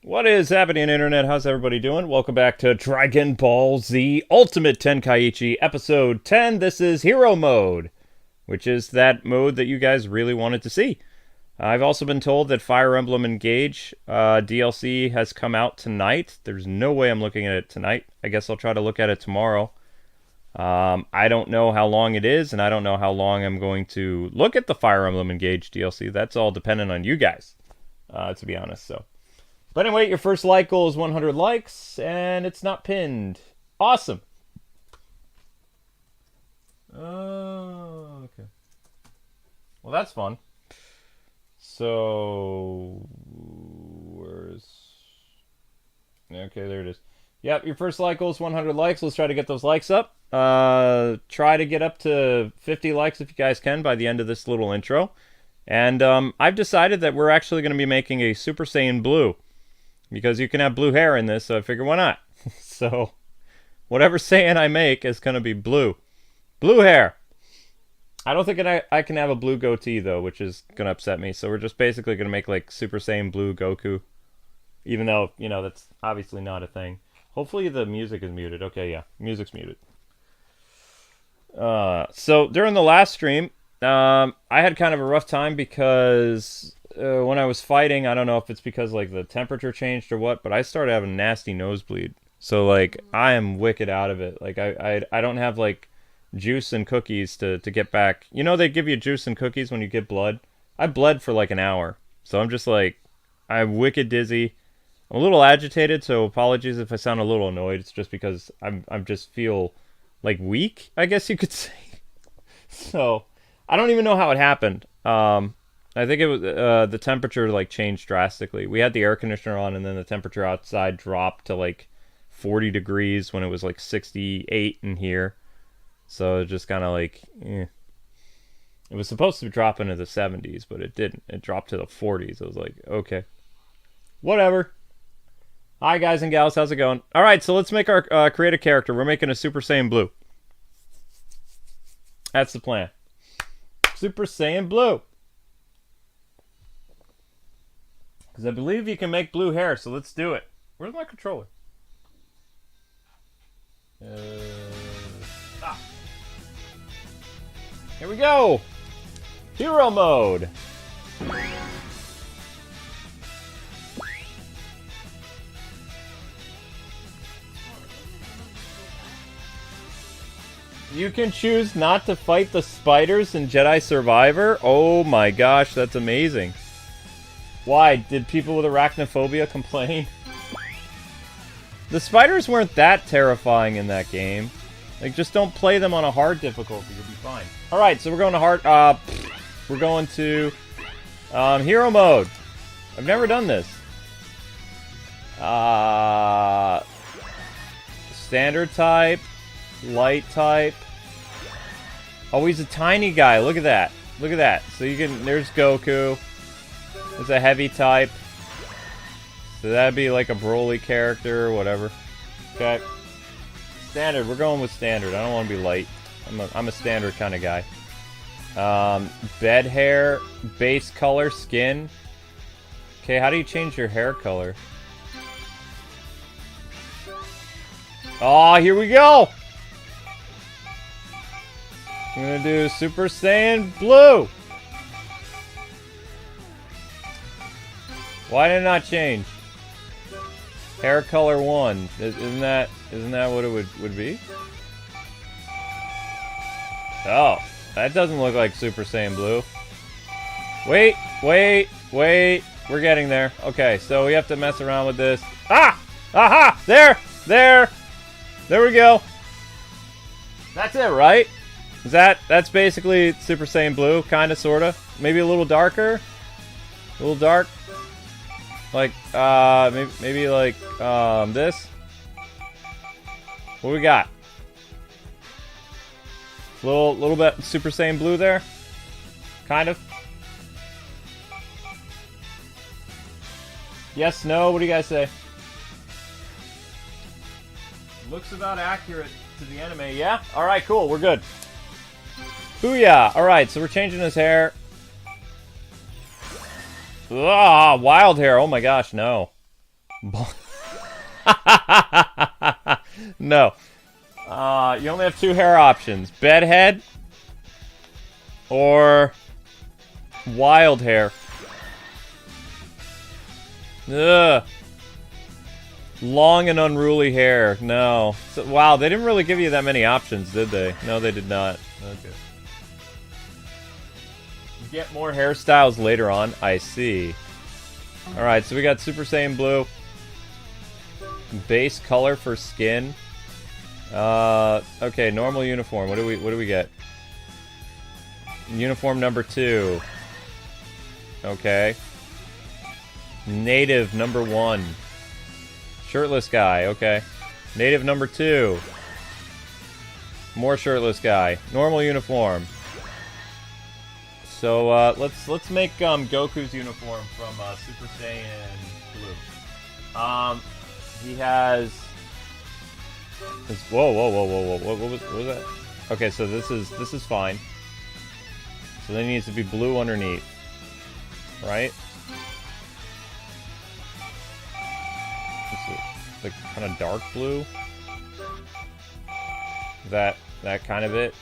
What is happening, Internet? How's everybody doing? Welcome back to Dragon Ball Z Ultimate Tenkaichi, Episode 10. This is Hero Mode, which is that mode that you guys really wanted to see. I've also been told that Fire Emblem Engage DLC has come out tonight. There's no way I'm looking at it tonight. I guess I'll try to look at it tomorrow. I don't know how long it is, and I don't know how long I'm going to look at the Fire Emblem Engage DLC. That's all dependent on you guys, to be honest, so... But anyway, your first like goal is 100 likes, and it's not pinned. Awesome. Okay. Well, that's fun. So, where's... Okay, there it is. Yep, your first like goal is 100 likes. Let's try to get those likes up. Try to get up to 50 likes if you guys can by the end of this little intro. And I've decided that we're actually going to be making a Super Saiyan Blue. Because you can have blue hair in this, so I figure why not? So, whatever Saiyan I make is going to be blue. Blue hair! I don't think I can have a blue goatee, though, which is going to upset me. So we're just basically going to make, like, Super Saiyan Blue Goku. Even though, you know, that's obviously not a thing. Hopefully the music is muted. Okay, yeah, music's muted. So, during the last stream, I had kind of a rough time because... when I was fighting, I don't know if it's because like the temperature changed or what, but I started having a nasty nosebleed. So like I am wicked out of it. Like I don't have like juice and cookies to get back. You know they give you juice and cookies when you get blood. I bled for like an hour. So I'm just like I'm wicked dizzy. I'm a little agitated, so apologies if I sound a little annoyed. It's just because I'm just feel like weak, I guess you could say. So I don't even know how it happened. I think it was the temperature like changed drastically. We had the air conditioner on, and then the temperature outside dropped to like 40 degrees when it was like 68 in here. So it just kind of like, It was supposed to drop into the 70s, but it didn't. It dropped to the 40s. I was like, okay, whatever. Hi guys and gals, how's it going? All right, so let's make our create a character. We're making a Super Saiyan Blue. That's the plan. Super Saiyan Blue. Because I believe you can make blue hair, so let's do it. Where's my controller? Here we go! Hero mode! You can choose not to fight the spiders in Jedi Survivor? Oh my gosh, that's amazing. Why? Did people with arachnophobia complain? The spiders weren't that terrifying in that game. Like, just don't play them on a hard difficulty. You'll be fine. Alright, so we're going to hard... we're going to... hero mode. I've never done this. Standard type. Light type. Oh, he's a tiny guy. Look at that. Look at that. So you can... There's Goku. It's a heavy type. So that'd be like a Broly character or whatever. Okay. Standard. We're going with standard. I don't want to be light. I'm a standard kind of guy. Bed hair, base color, skin. Okay, how do you change your hair color? Oh, here we go! I'm gonna do Super Saiyan Blue! Why did it not change? Hair color 1. Isn't that what it would be? Oh, that doesn't look like Super Saiyan Blue. Wait. We're getting there. Okay, so we have to mess around with this. Ah! Aha! There! There we go. That's it, right? That's basically Super Saiyan Blue, kinda, sorta. Maybe a little darker? A little dark? Like, maybe like, this? What we got? Little bit Super Saiyan Blue there? Kind of? Yes, no, what do you guys say? Looks about accurate to the anime, yeah? Alright, cool, we're good. Booyah! Alright, so we're changing his hair. Ah, wild hair. Oh my gosh, no. No. You only have 2 hair options. Bedhead or wild hair. Ugh. Long and unruly hair. No. So, wow, they didn't really give you that many options, did they? No, they did not. Okay. You get more hairstyles later on. I see. Alright, so we got Super Saiyan Blue. Base color for skin. Okay, normal uniform. What do we get? Uniform number 2. Okay. Native number 1. Shirtless guy, okay. Native number 2. More shirtless guy. Normal uniform. So let's make Goku's uniform from Super Saiyan Blue. He has this, whoa, what was that? Okay, so this is fine. So then he needs to be blue underneath. Right? Like kind of dark blue. That kind of it.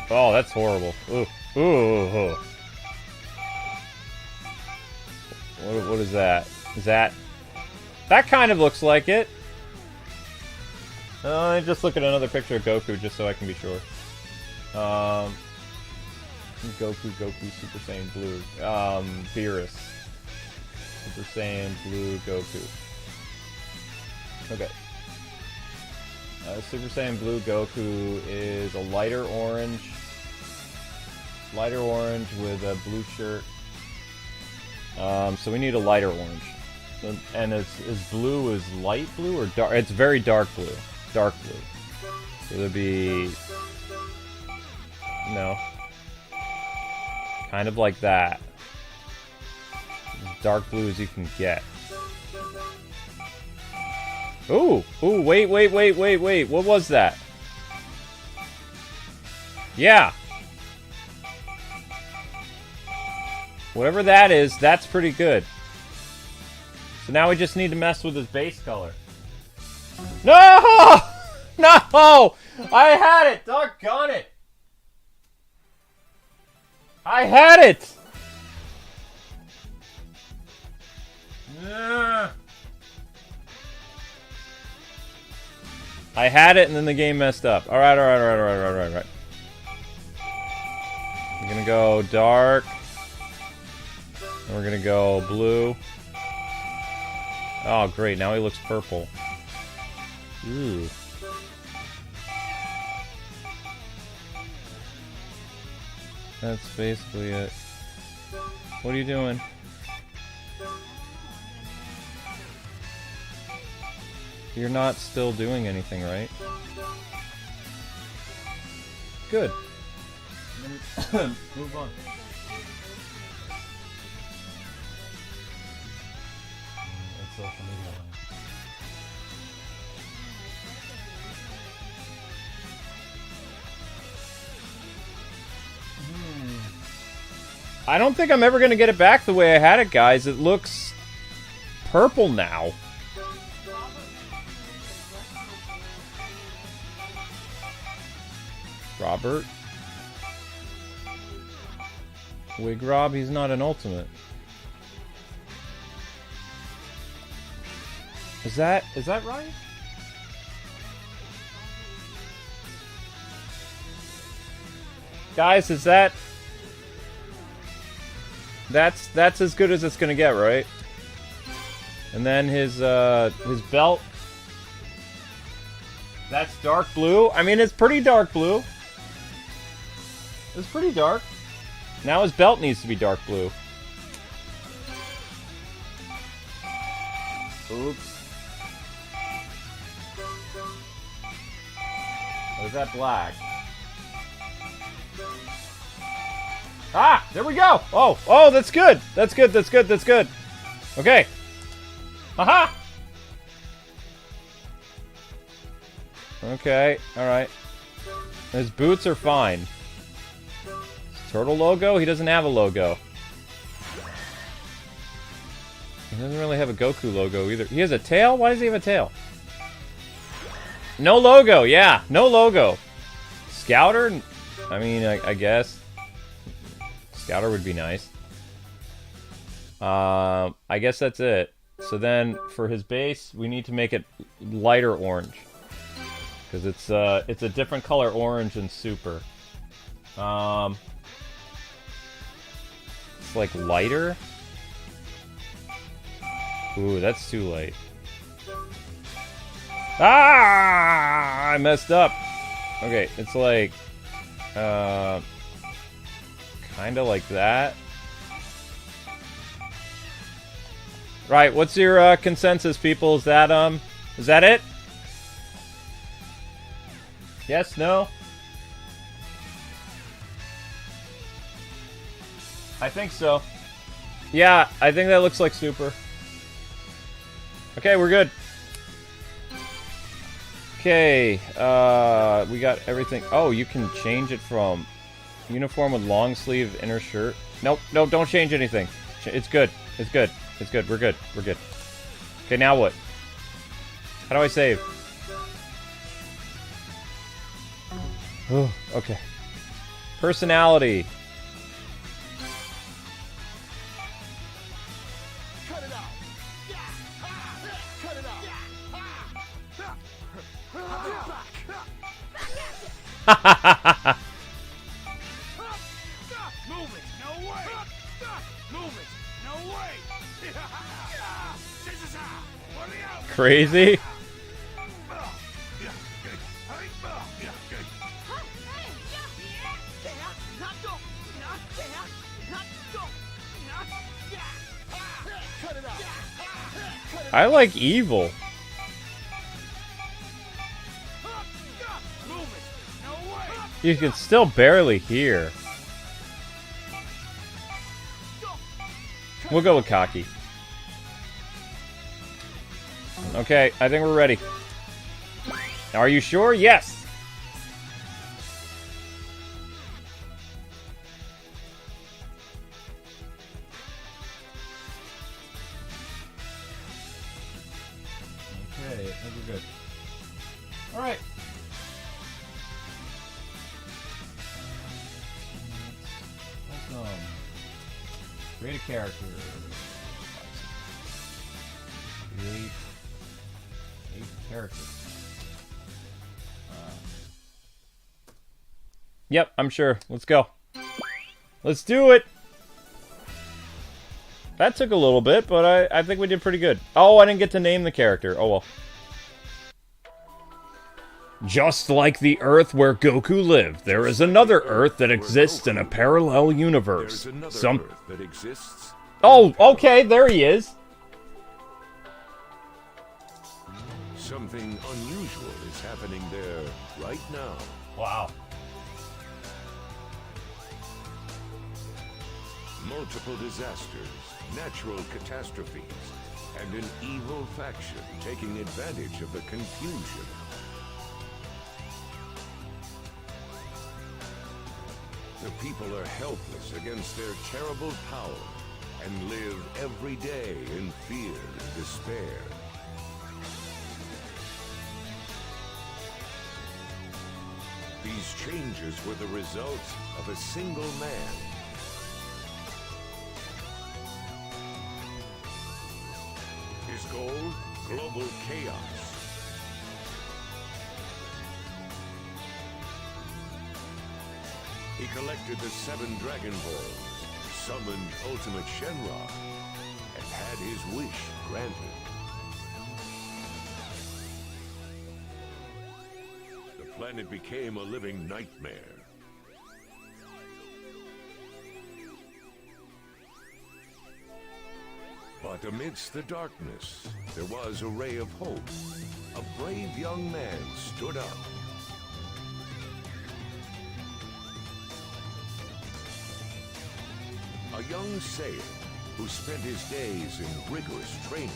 Oh, that's horrible. Ooh. Ooh. What is that? Is that kind of looks like it. Just look at another picture of Goku just so I can be sure. Goku, Super Saiyan Blue. Beerus. Super Saiyan Blue Goku. Okay. Super Saiyan Blue Goku is a lighter orange. Lighter orange with a blue shirt. So we need a lighter orange. And his blue is light blue or dark? It's very dark blue. Dark blue. So there'd be... No. Kind of like that. As dark blue as you can get. Ooh! Ooh, wait. What was that? Yeah! Whatever that is, that's pretty good. So now we just need to mess with his base color. No! No! I had it! Doggone it! I had it! I had it and then the game messed up. Alright. We're gonna go dark. And we're gonna go blue. Oh, great. Now he looks purple. Ooh. That's basically it. What are you doing? You're not still doing anything, right? Good. Move on. That's social media. I don't think I'm ever going to get it back the way I had it, guys. It looks purple now. Robert? Wig Rob, he's not an ultimate. Is that right? Guys, is that... That's as good as it's gonna get, right? And then his belt. That's dark blue. I mean, it's pretty dark blue. It's pretty dark. Now his belt needs to be dark blue. Oops. Or is that black? Ah! There we go! Oh, that's good! That's good. Okay. Aha! Okay, alright. His boots are fine. His turtle logo? He doesn't have a logo. He doesn't really have a Goku logo either. He has a tail? Why does he have a tail? No logo, yeah. No logo. Scouter? I mean, I guess. Scouter would be nice. I guess that's it. So then, for his base, we need to make it lighter orange. Because it's a different color orange than Super. It's like lighter? Ooh, that's too light. Ah! I messed up. Okay, it's like... kinda like that. Right, what's your consensus, people? Is that it? Yes, no? I think so. Yeah, I think that looks like Super. Okay, we're good. Okay, we got everything. Oh, you can change it from uniform with long sleeve inner shirt. Nope, no, don't change anything. It's good. It's good. It's good. We're good. We're good. Okay, now what? How do I save? Oh, okay. Personality. Cut it out. Cut it out. Move it. No way. Move it. No way. Crazy. I like evil. You can still barely hear. We'll go with cocky. Okay, I think we're ready. Are you sure? Yes! Okay, I think we're good. Alright. Welcome. Create a character. Create a character. Yep, I'm sure. Let's go. Let's do it! That took a little bit, but I think we did pretty good. Oh, I didn't get to name the character. Oh well. Just like the Earth where Goku lived, there is another Earth that exists in a parallel universe. There's another Earth that exists. Oh, okay, there he is. Something unusual is happening there right now. Wow. Multiple disasters, natural catastrophes, and an evil faction taking advantage of the confusion. The people are helpless against their terrible power and live every day in fear and despair. These changes were the result of a single man. His goal? Global chaos. He collected the 7 Dragon Balls, summoned Ultimate Shenron, and had his wish granted. The planet became a living nightmare. But amidst the darkness, there was a ray of hope. A brave young man stood up. A young Saiyan who spent his days in rigorous training.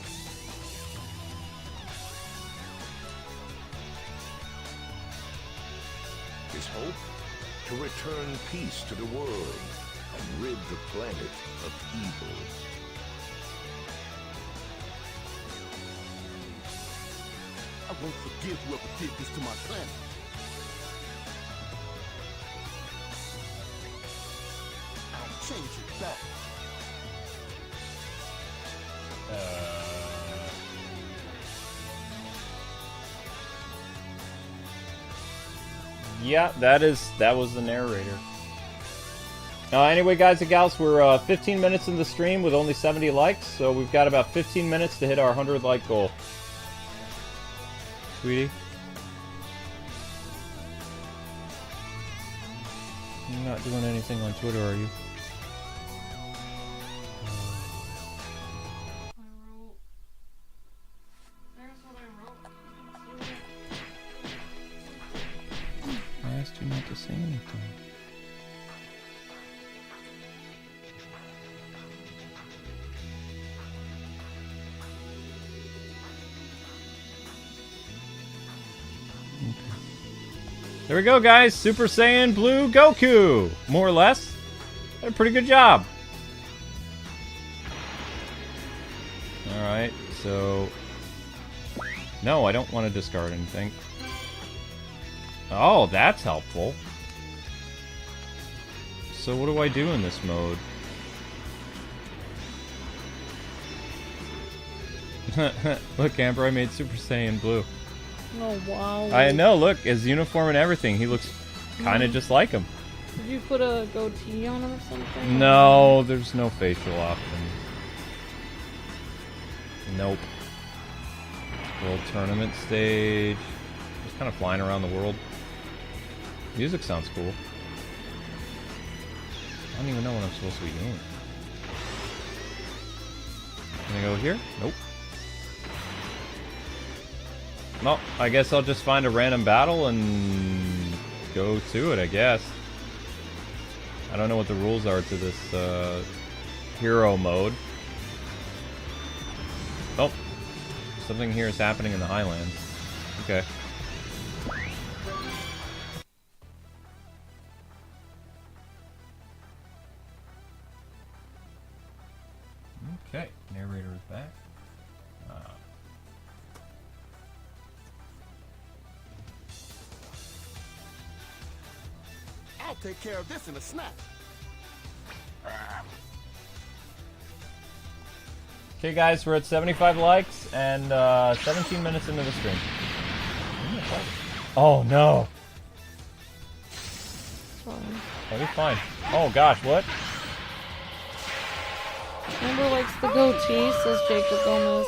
His hope? To return peace to the world and rid the planet of evil. I won't forgive whoever did this to my planet. I'll change it back. Yeah, that was the narrator. Anyway, guys and gals, we're 15 minutes in the stream with only 70 likes, so we've got about 15 minutes to hit our 100 like goal. Sweetie? You're not doing anything on Twitter, are you? I asked you not to say anything. There we go, guys. Super Saiyan Blue Goku. More or less. Did a pretty good job. Alright, so... No, I don't want to discard anything. Oh, that's helpful. So what do I do in this mode? Look, Amber, I made Super Saiyan Blue. Oh, wow. I know, look, his uniform and everything, he looks kind of just like him. Did you put a goatee on him or something? No, there's no facial option. Nope. World Tournament stage. Just kind of flying around the world. Music sounds cool. I don't even know what I'm supposed to be doing. Can I go here? Nope. Well, I guess I'll just find a random battle and go to it, I guess. I don't know what the rules are to this hero mode. Oh, something here is happening in the Highlands. Okay. Okay, narrator is back. I'll take care of this in a snap. Okay, guys, we're at 75 likes and 17 minutes into the stream. Oh no! Sorry. Oh, you're fine. Oh gosh, what? Amber likes the goatee, says Jacob Gomez.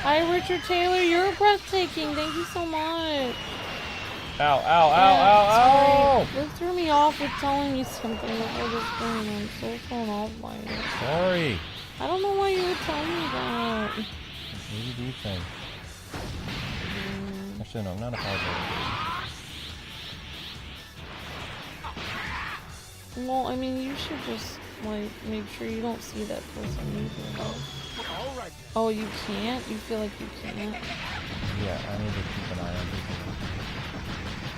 Hi, Richard Taylor, you're breathtaking. Thank you so much. Ow, ow, ow, ow, ow! Sorry. It threw me off with telling me something before this game. I'm so thrown off by it. Sorry. I don't know why you would tell me that. ADD thing. Actually, no, I'm not apologizing. Well, I mean, you should just, like, make sure you don't see that person either. All right. Oh, you can't? You feel like you can't? Yeah, I need to keep an eye on people.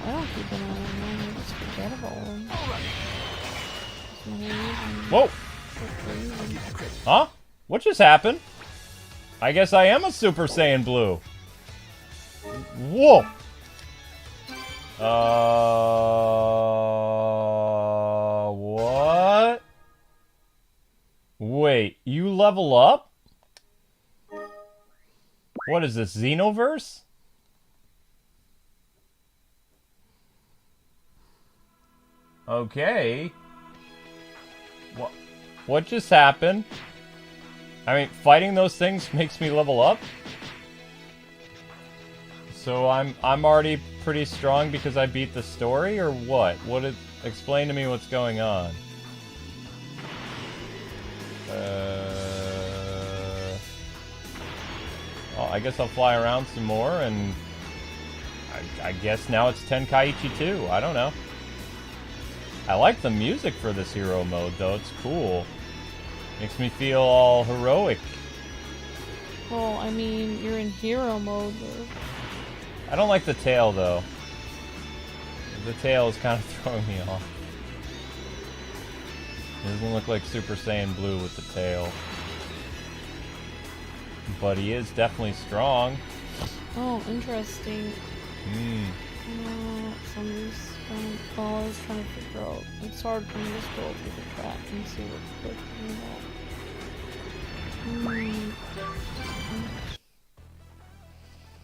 I don't keep an eye on them. I just forget about them. All right. That's my whole reason. Whoa! Huh? What just happened? I guess I am a Super Saiyan Blue. Whoa! What? Wait, you level up? What is this, Xenoverse? Okay. What just happened? I mean, fighting those things makes me level up? So I'm already pretty strong because I beat the story, or what? Explain to me what's going on. Well, I guess I'll fly around some more, and I guess now it's Tenkaichi 2. I don't know. I like the music for this hero mode, though. It's cool. Makes me feel all heroic. Well, I mean, you're in hero mode, though. I don't like the tail, though. The tail is kind of throwing me off. It doesn't look like Super Saiyan Blue with the tail. But he is definitely strong. Oh, interesting. Hmm. Somebody's trying. Oh, I was trying to figure out. It's hard for me to scroll through the chat and see what's clicking about.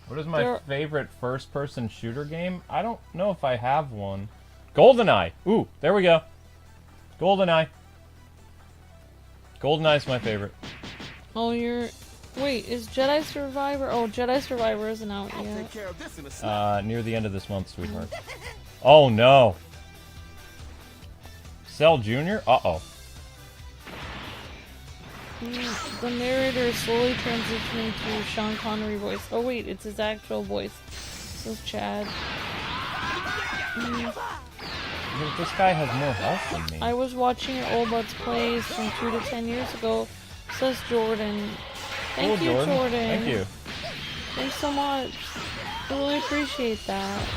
What is my favorite first-person shooter game? I don't know if I have one. GoldenEye. Ooh, there we go. GoldenEye. GoldenEye's my favorite. Oh, you're... Wait, is Jedi Survivor... Oh, Jedi Survivor isn't out I'll yet. take care of this in a snap. Near the end of this month, sweetheart. Oh, no. Cell Jr.? Uh-oh. The narrator is slowly transitioning to Sean Connery voice. Oh wait, it's his actual voice. This is Chad. This guy has more health than me. I was watching your old Let's Plays from 2 to 10 years ago, says Jordan. Thank you, Jordan. Thank you. Thanks so much. I really appreciate that.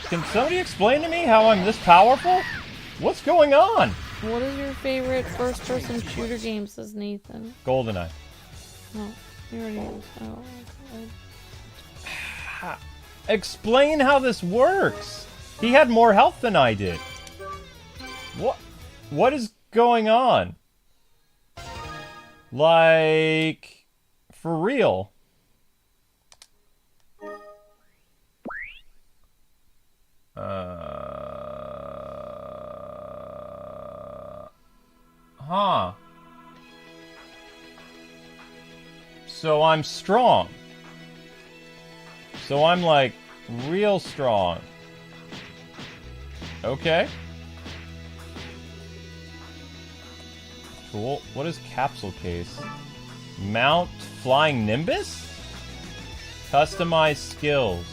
Can somebody explain to me how I'm this powerful? What's going on? What is your favorite first-person shooter game, says Nathan. GoldenEye. No, you already used. Oh, okay. Explain how this works. He had more health than I did. What is going on? Like, for real? Huh. So I'm strong. So I'm like real strong. Okay. Cool. What is capsule case? Mount flying Nimbus? Customize skills.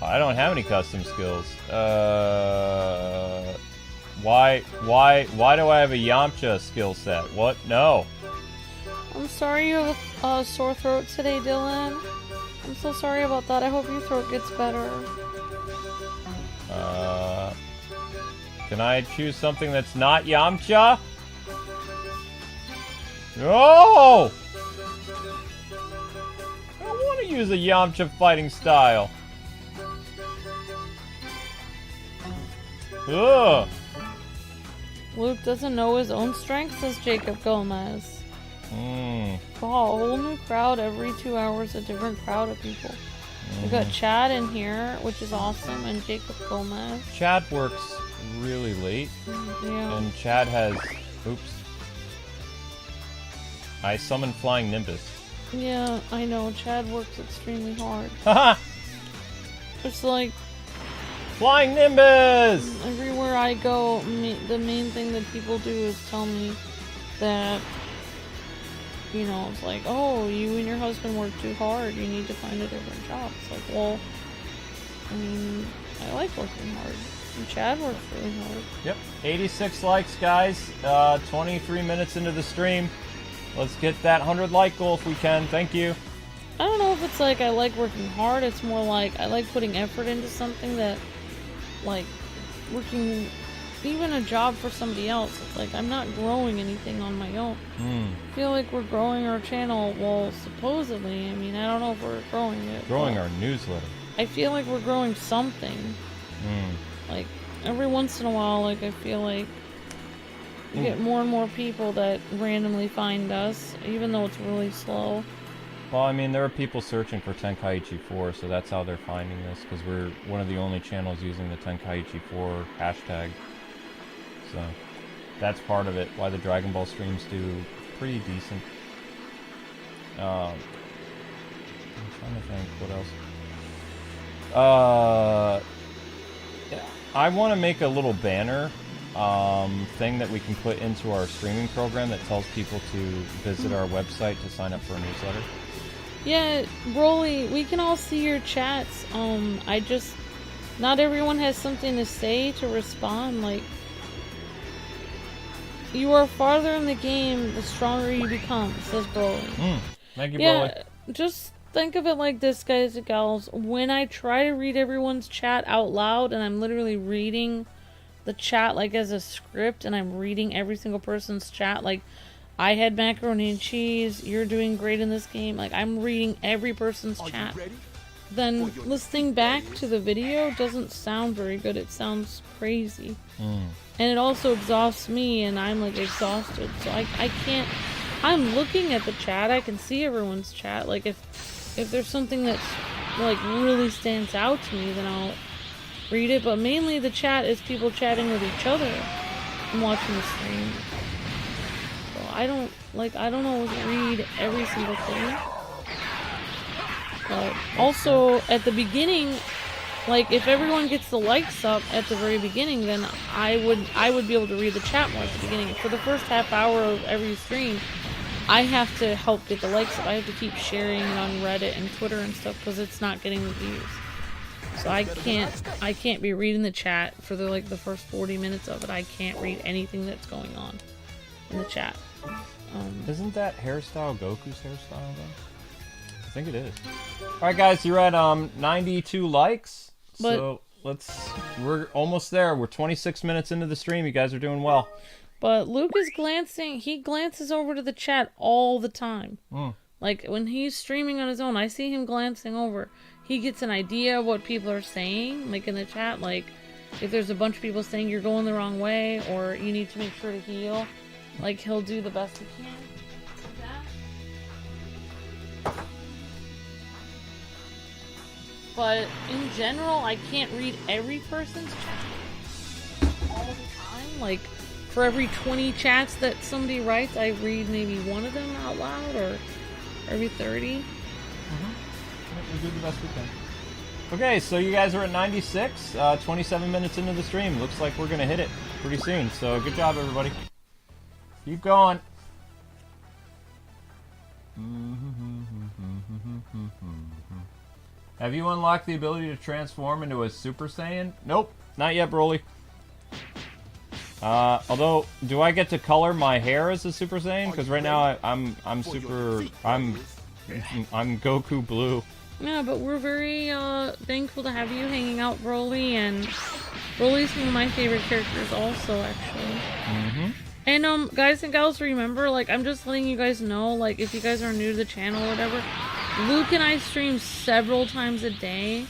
I don't have any custom skills. Why do I have a Yamcha skill set? What? No. I'm sorry you have a sore throat today, Dylan. I'm so sorry about that. I hope your throat gets better. Can I choose something that's not Yamcha? No! I don't want to use a Yamcha fighting style. Ugh. Luke doesn't know his own strength, says Jacob Gomez. Wow, a whole new crowd every 2 hours, a different crowd of people. We got Chad in here, which is awesome, and Jacob Gomez. Chad works really late. Yeah. And Chad has... Oops. I summoned Flying Nimbus. Yeah, I know. Chad works extremely hard. Haha! It's like... Flying Nimbus! Everywhere I go, the main thing that people do is tell me that... You know, it's like, oh, you and your husband work too hard. You need to find a different job. It's like, well, I mean, I like working hard. And Chad works really hard. Yep. 86 likes, guys. 23 minutes into the stream. Let's get that 100 like goal if we can. Thank you. I don't know if it's like I like working hard. It's more like I like putting effort into something that, like, working... Even a job for somebody else. It's like I'm not growing anything on my own. I feel like we're growing our channel. Well, supposedly. I mean, I don't know if we're growing it. Growing our newsletter. I feel like we're growing something. Like, every once in a while, like, I feel like we get more and more people that randomly find us, even though it's really slow. Well, I mean, there are people searching for Tenkaichi 4, so that's how they're finding this, because we're one of the only channels using the Tenkaichi 4 hashtag. So, that's part of it, why the Dragon Ball streams do pretty decent. I'm trying to think, what else? I want to make a little banner thing that we can put into our streaming program that tells people to visit our website to sign up for a newsletter. Yeah, Broly, we can all see your chats. Not everyone has something to say to respond, like... You are farther in the game, the stronger you become, says Broly. Thank you, Yeah, Broly. just think of it like this, guys and gals. When I try to read everyone's chat out loud, and I'm literally reading the chat like as a script, and I'm reading every single person's chat, like, I had macaroni and cheese. You're doing great in this game. Like, I'm reading every person's Are you chat. ready? Then listening back to the video doesn't sound very good. It sounds crazy. And it also exhausts me, and I'm like exhausted. So I can't. I'm looking at the chat. I can see everyone's chat. Like, if there's something that's like really stands out to me, then I'll read it. But mainly the chat is people chatting with each other and watching the stream. So I don't always read every single thing. But also at the beginning, like, if everyone gets the likes up at the very beginning, then I would be able to read the chat more at the beginning. For the first half hour of every stream, I have to help get the likes up. I have to keep sharing it on Reddit and Twitter and stuff because it's not getting the views. So I can't be reading the chat for the first 40 minutes of it. I can't read anything that's going on in the chat. Isn't that hairstyle Goku's hairstyle though? I think it is. Alright guys, you're at 92 likes. But, so we're almost there. We're 26 minutes into the stream. You guys are doing well. But Luke is glancing, he glances over to the chat all the time. Like, when he's streaming on his own, I see him glancing over. He gets an idea of what people are saying, like in the chat. Like, if there's a bunch of people saying you're going the wrong way, or you need to make sure to heal, like, he'll do the best he can. But in general, I can't read every person's chat all the time. Like, for every 20 chats that somebody writes, I read maybe one of them out loud, or every 30. We do the best we can. Okay, so you guys are at 96, 27 minutes into the stream. Looks like we're gonna hit it pretty soon. So good job, everybody. Keep going. Have you unlocked the ability to transform into a Super Saiyan? Nope, not yet, Broly. Although, do I get to color my hair as a Super Saiyan? Because right now I'm Goku Blue. Yeah, but we're very thankful to have you hanging out, Broly, and Broly's one of my favorite characters also, actually. And guys and gals, remember, like, I'm just letting you guys know, like, if you guys are new to the channel or whatever, Luke and I stream several times a day,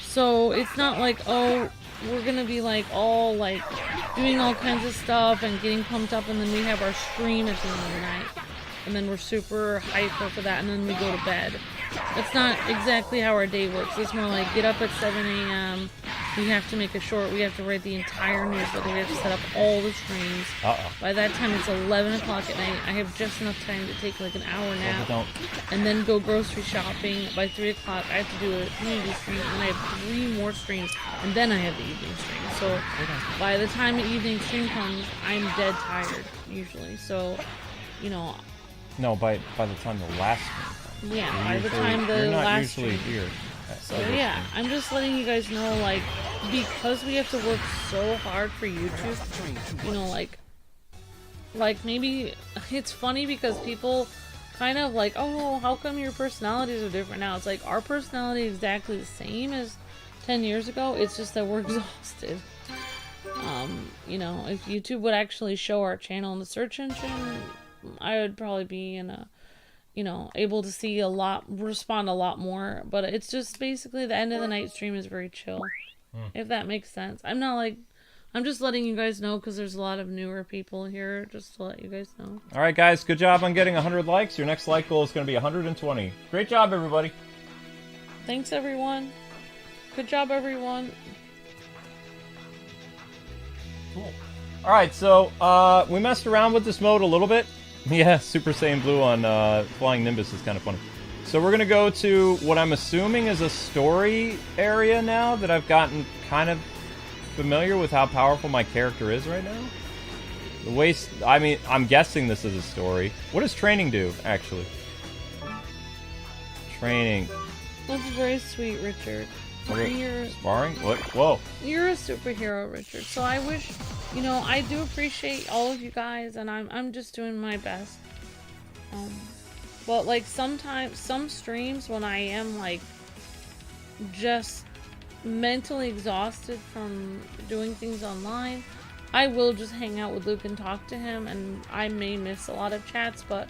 so it's not like, oh, we're gonna be like all like doing all kinds of stuff and getting pumped up, and then we have our stream at the end of the night, and then we're super hyper for that, and then we go to bed. That's not exactly how our day works. It's more like get up at 7 a.m. We have to make a short. We have to write the entire newsletter. We have to set up all the streams. By that time, it's 11 o'clock at night. I have just enough time to take like an hour nap, and then go grocery shopping. By 3 o'clock, I have to do a community stream, and I have 3 more streams, and then I have the evening stream. So by the time the evening stream comes, I'm dead tired usually. So, you know. No, by the time the last stream comes. Yeah, by the time the last You're not usually stream. here. So yeah, I'm just letting you guys know, like, because we have to work so hard for YouTube, you know, like maybe it's funny because people kind of like, oh, how come your personalities are different now? It's like our personality is exactly the same as 10 years ago. It's just that we're exhausted. You know, if YouTube would actually show our channel in the search engine, I would probably be in a, you know, able to see respond a lot more. But it's just basically the end of the night stream is very chill, if that makes sense. I'm just letting you guys know because there's a lot of newer people here, just to let you guys know. All right, guys, good job on getting 100 likes. Your next like goal is going to be 120. Great job, everybody. Thanks, everyone. Good job, everyone. Cool. All right, so we messed around with this mode a little bit. Yeah, Super Saiyan Blue on Flying Nimbus is kind of funny. So we're going to go to what I'm assuming is a story area now that I've gotten kind of familiar with how powerful my character is right now. The way, I mean, I'm guessing this is a story. What does training do, actually? Training. That's very sweet, Richard. Sparring? What? Whoa. You're a superhero, Richard. So I wish, you know, I do appreciate all of you guys, and I'm just doing my best. But like sometimes, some streams when I am like just mentally exhausted from doing things online, I will just hang out with Luke and talk to him, and I may miss a lot of chats, but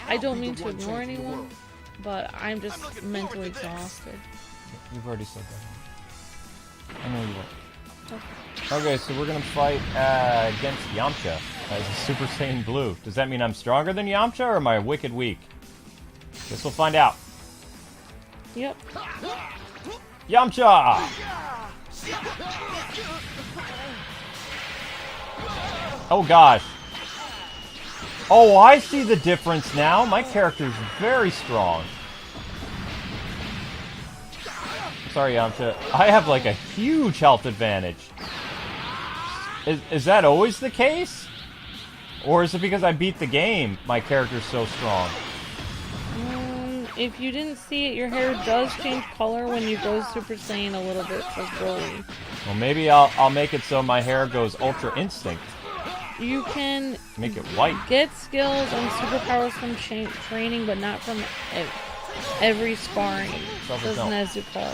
I don't mean to ignore anyone, but I'm just mentally exhausted. You've already said that. I know you will. Okay, so we're gonna fight against Yamcha as a Super Saiyan Blue. Does that mean I'm stronger than Yamcha, or am I wicked weak? Guess we'll find out. Yep. Yamcha! Oh gosh. Oh, I see the difference now. My character's very strong. Sorry, Yamcha. I have like a huge health advantage. Is that always the case? Or is it because I beat the game, my character's so strong? If you didn't see it, your hair does change color when you go Super Saiyan a little bit, says Broly. Well, maybe I'll make it so my hair goes Ultra Instinct. You can Make it white. get skills and superpowers from training, but not from every sparring, says Nezuko.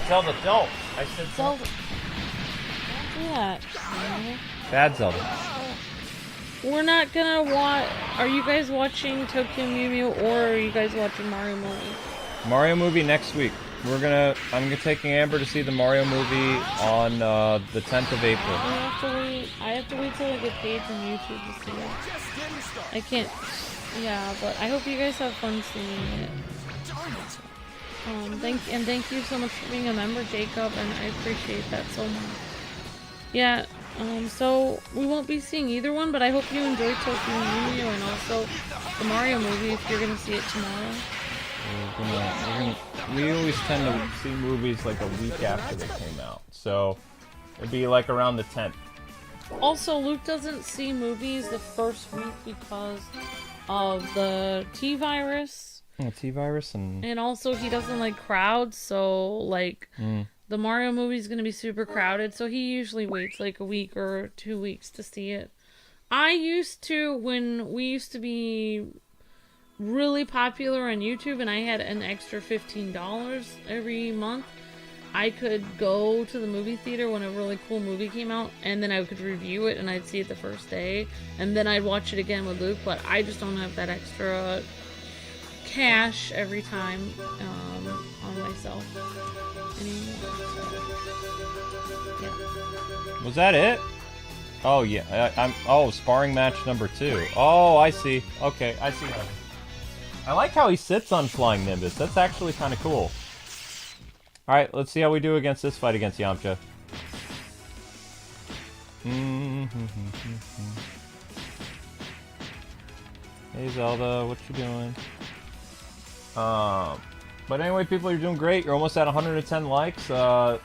Zelda, don't! I said Zelda. Don't do that. Bad Zelda. We're not gonna watch. Are you guys watching Tokyo Mew Mew, or are you guys watching Mario movie? Mario movie next week. I'm taking Amber to see the Mario movie on the 10th of April. I have to wait till I get paid from YouTube to see it. I can't. Yeah, but I hope you guys have fun seeing it. Thank you so much for being a member, Jacob, and I appreciate that so much. Yeah. So we won't be seeing either one, but I hope you enjoyed Tokyo Mew Mew and also the Mario movie if you're gonna see it tomorrow. We always tend to see movies like a week after they came out, so it'd be like around the 10th. Also, Luke doesn't see movies the first week because of the T-virus. Yeah, T-virus and also he doesn't like crowds, so like the Mario movie's gonna be super crowded, so he usually waits like a week or 2 weeks to see it. I used to, when we used to be really popular on YouTube and I had an extra $15 every month, I could go to the movie theater when a really cool movie came out, and then I could review it and I'd see it the first day, and then I'd watch it again with Luke, but I just don't have that extra cash every time on myself anymore. So, yeah. Was that it? Oh yeah, oh, sparring match number 2. Oh, I see. Okay, I see how. I like how he sits on Flying Nimbus. That's actually kind of cool. Alright, let's see how we do against this fight against Yamcha. Hey Zelda, what you doing? But anyway, people, you're doing great. You're almost at 110 likes. A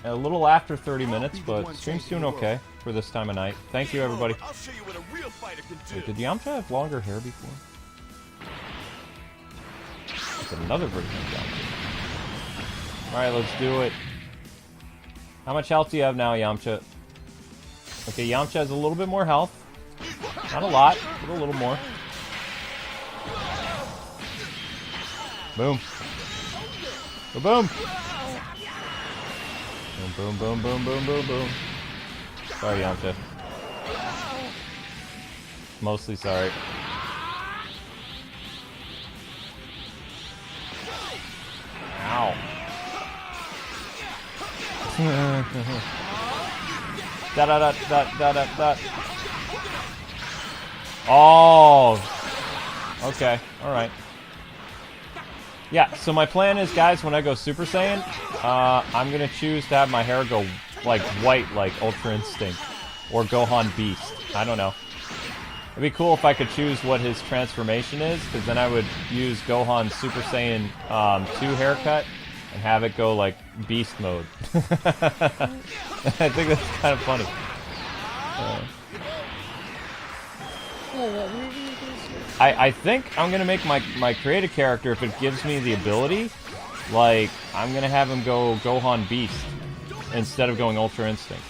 little after 30 minutes, but stream's doing okay for this time of night. Thank you, everybody. I'll show you what a real fighter can do. Wait, did Yamcha have longer hair before? It's another version of Yamcha. Alright, let's do it. How much health do you have now, Yamcha? Okay, Yamcha has a little bit more health. Not a lot, but a little more. Boom. Boom, boom. Boom, boom, boom, boom, boom, boom, boom. Sorry, Yamcha. Mostly sorry. Ow. Da da da da da da da. Oh. Okay. All right. Yeah. So my plan is, guys, when I go Super Saiyan, I'm gonna choose to have my hair go like white, like Ultra Instinct, or Gohan Beast. I don't know. It'd be cool if I could choose what his transformation is, because then I would use Gohan's Super Saiyan 2 haircut and have it go like Beast mode. I think that's kind of funny. I think I'm gonna make my creative character, if it gives me the ability, like I'm gonna have him go Gohan Beast instead of going Ultra Instinct.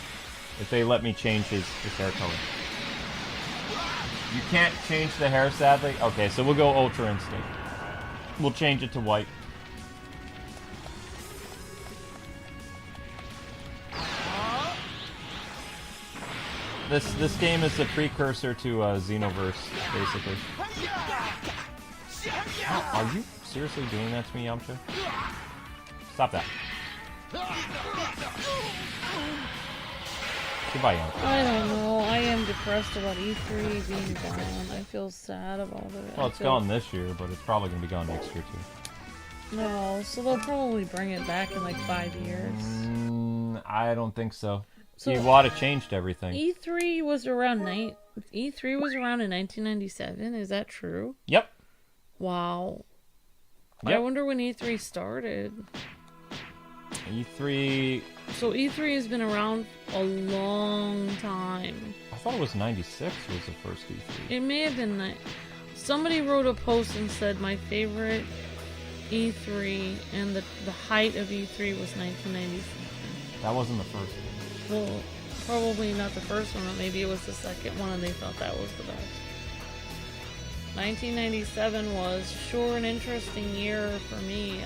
If they let me change his hair color. You can't change the hair, sadly. Okay, so we'll go Ultra Instinct. We'll change it to white. This game is the precursor to Xenoverse, basically. Are you seriously doing that to me, Yamcha? Stop that. Goodbye, Yamcha. I don't know. I am depressed about E3 being gone. I feel sad about it. Well, it's gone this year, but it's probably going to be gone next year, too. No, so they'll probably bring it back in like 5 years. I don't think so. So Iwata changed everything. E3 was around E3 was around in 1997. Is that true? Yep. Wow. Yep. I wonder when E3 started. E3... So E3 has been around a long time. I thought it was 96 was the first E3. It may have been somebody wrote a post and said my favorite E3 and the height of E3 was 1997. That wasn't the first one. Well, probably not the first one, but maybe it was the second one and they thought that was the best. 1997 was sure an interesting year for me.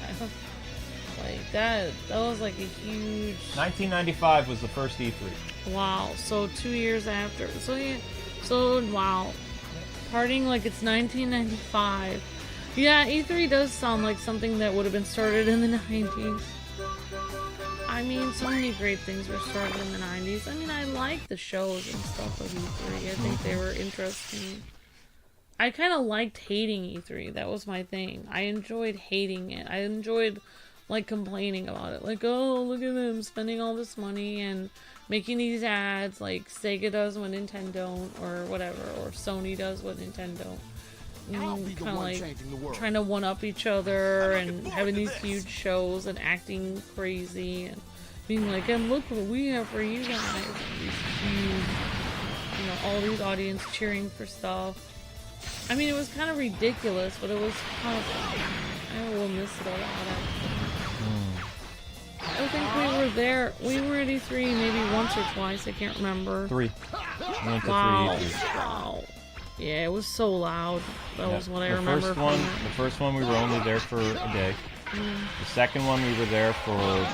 Like that was like a huge... 1995 was the first E3. Wow, so 2 years after. So yeah, so wow. Partying like it's 1995. Yeah, E3 does sound like something that would have been started in the 90s. I mean, so many great things were started in the 90s. I mean, I like the shows and stuff of E3. I think they were interesting. I kind of liked hating E3. That was my thing. I enjoyed hating it. I enjoyed, like, complaining about it. Like, oh, look at them spending all this money and making these ads like Sega does what Nintendo don't, or whatever, or Sony does what Nintendo don't. Kind of like trying to one-up each other and having these huge shows and acting crazy and being like, and look what we have for you guys. And these huge, all these audience cheering for stuff. I mean, it was kind of ridiculous, but it was kind of fun. I will miss it a lot, actually. I think we were there. We were at E3 maybe once or twice. I can't remember. 3. We went to Wow. 3 E3s. Wow. Yeah, it was so loud. That was what I remember. The first one we were only there for a day. The second one we were there for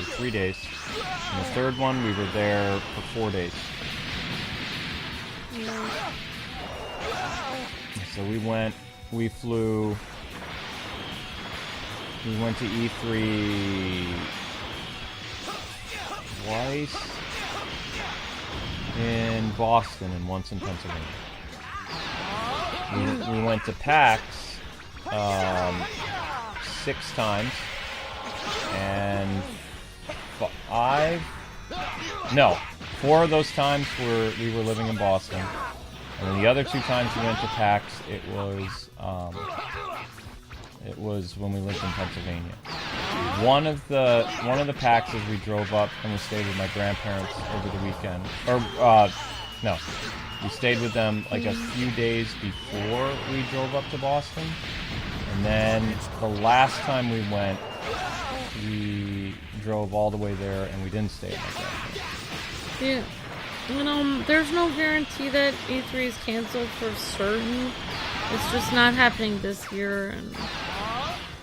3 days. And the third one we were there for 4 days. So we went to E3 twice in Boston and once in Pennsylvania. We went to PAX 6 times, and 4 of those times we were living in Boston, and then the other 2 times we went to PAX, it was when we lived in Pennsylvania. One of the PAXs we drove up and we stayed with my grandparents over the weekend. We stayed with them like a few days before we drove up to Boston. And then the last time we went, we drove all the way there and we didn't stay with my grandparents. Yeah. There's no guarantee that E3 is canceled for certain. It's just not happening this year, and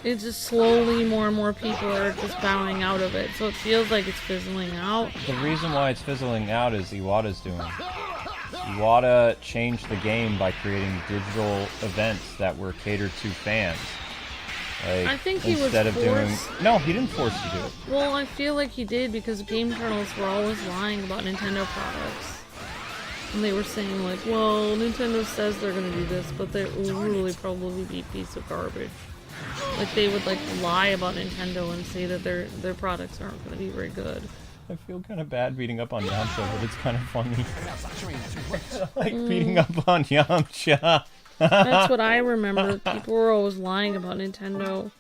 it's just slowly more and more people are just bowing out of it. So it feels like it's fizzling out. The reason why it's fizzling out is Iwata's doing. Iwata changed the game by creating digital events that were catered to fans. Like, I think he was instead of forced. No, he didn't force you to do it. Well, I feel like he did because game journals were always lying about Nintendo products. And they were saying like, well, Nintendo says they're going to do this, but they will really probably be a piece of garbage. Like, they would like lie about Nintendo and say that their products aren't going to be very good. I feel kind of bad beating up on Yamcha, but it's kind of funny. I like beating up on Yamcha. That's what I remember. People were always lying about Nintendo.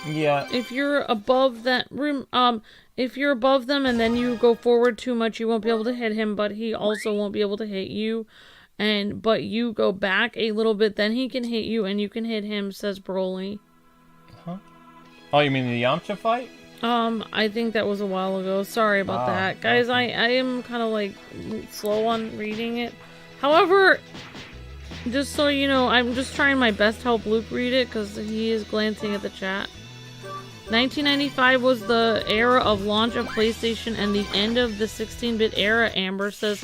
Yeah. If you're above that if you're above them and then you go forward too much, you won't be able to hit him, but he also won't be able to hit you. But you go back a little bit, then he can hit you and you can hit him, says Broly. Huh? Oh, you mean the Yamcha fight? I think that was a while ago. Sorry about that. Guys, I am kind of like slow on reading it. However, just so you know, I'm just trying my best to help Luke read it because he is glancing at the chat. 1995 was the era of launch of PlayStation and the end of the 16-bit era, Amber says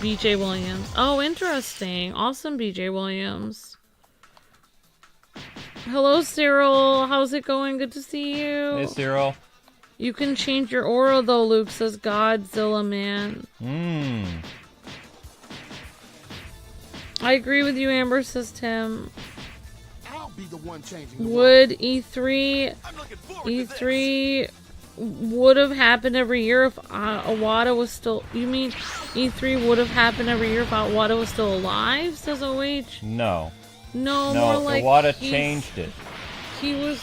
BJ Williams. Oh, interesting. Awesome, BJ Williams. Hello, Cyril. How's it going? Good to see you. Hey, Cyril. You can change your aura, though, Luke, says Godzilla Man. I agree with you, Amber, says Tim. I'll be the one changing the Would E3 would have happened every year if Iwata was still... You mean E3 would have happened every year if Iwata was still alive, says OH? No. No, No, more like Iwata changed it. He was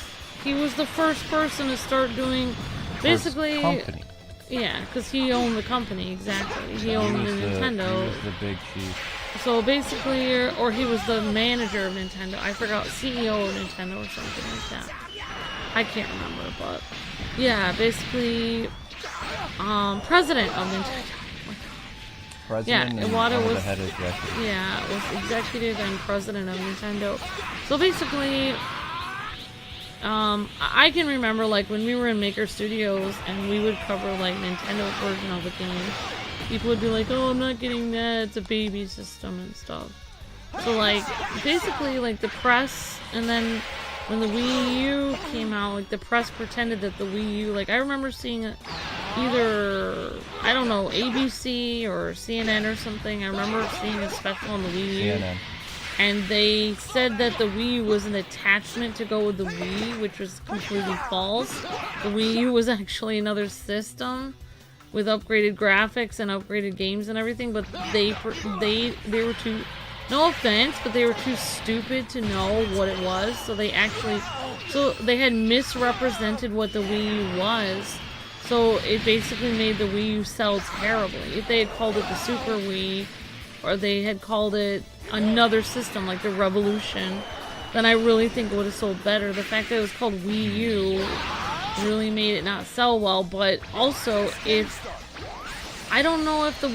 the first person to start doing... Basically... Company. Yeah, because he owned the company, exactly. He owned the Nintendo. He was the big chief. So basically, or he was the manager of Nintendo. I forgot, CEO of Nintendo or something like that. I can't remember, but yeah, basically, president of Nintendo. President and Iwata was the head executive. Yeah, was executive and president of Nintendo. So basically, I can remember like when we were in Maker Studios and we would cover like Nintendo's version of the game. People would be like, oh, I'm not getting that, it's a baby system and stuff. So, like, basically, like, the press, and then when the Wii U came out, like, the press pretended that the Wii U, like, I remember seeing either, I don't know, ABC or CNN or something. I remember seeing a special on the Wii U. CNN. And they said that the Wii U was an attachment to go with the Wii, which was completely false. The Wii U was actually another system with upgraded graphics and upgraded games and everything, but they were too, no offense, but they were too stupid to know what it was, so they had misrepresented what the Wii U was, so it basically made the Wii U sell terribly. If they had called it the Super Wii, or they had called it another system like the Revolution, then I really think it would have sold better. The fact that it was called Wii U really made it not sell well, but also I don't know if the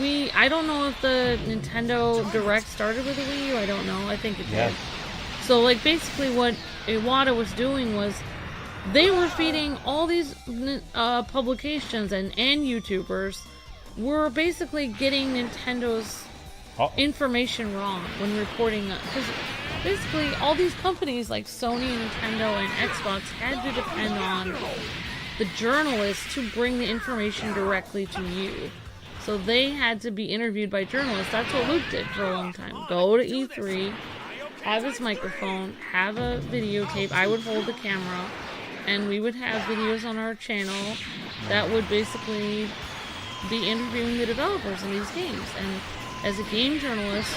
Nintendo Direct started with the Wii U. I don't know. I think it did. So like basically what Iwata was doing was they were feeding all these publications and YouTubers were basically getting Nintendo's information wrong when reporting, because basically all these companies like Sony, Nintendo, and Xbox had to depend on the journalists to bring the information directly to you. So they had to be interviewed by journalists. That's what Luke did for a long time. Go to E3, have his microphone, have a videotape. I would hold the camera, and we would have videos on our channel that would basically be interviewing the developers in these games. And as a game journalist,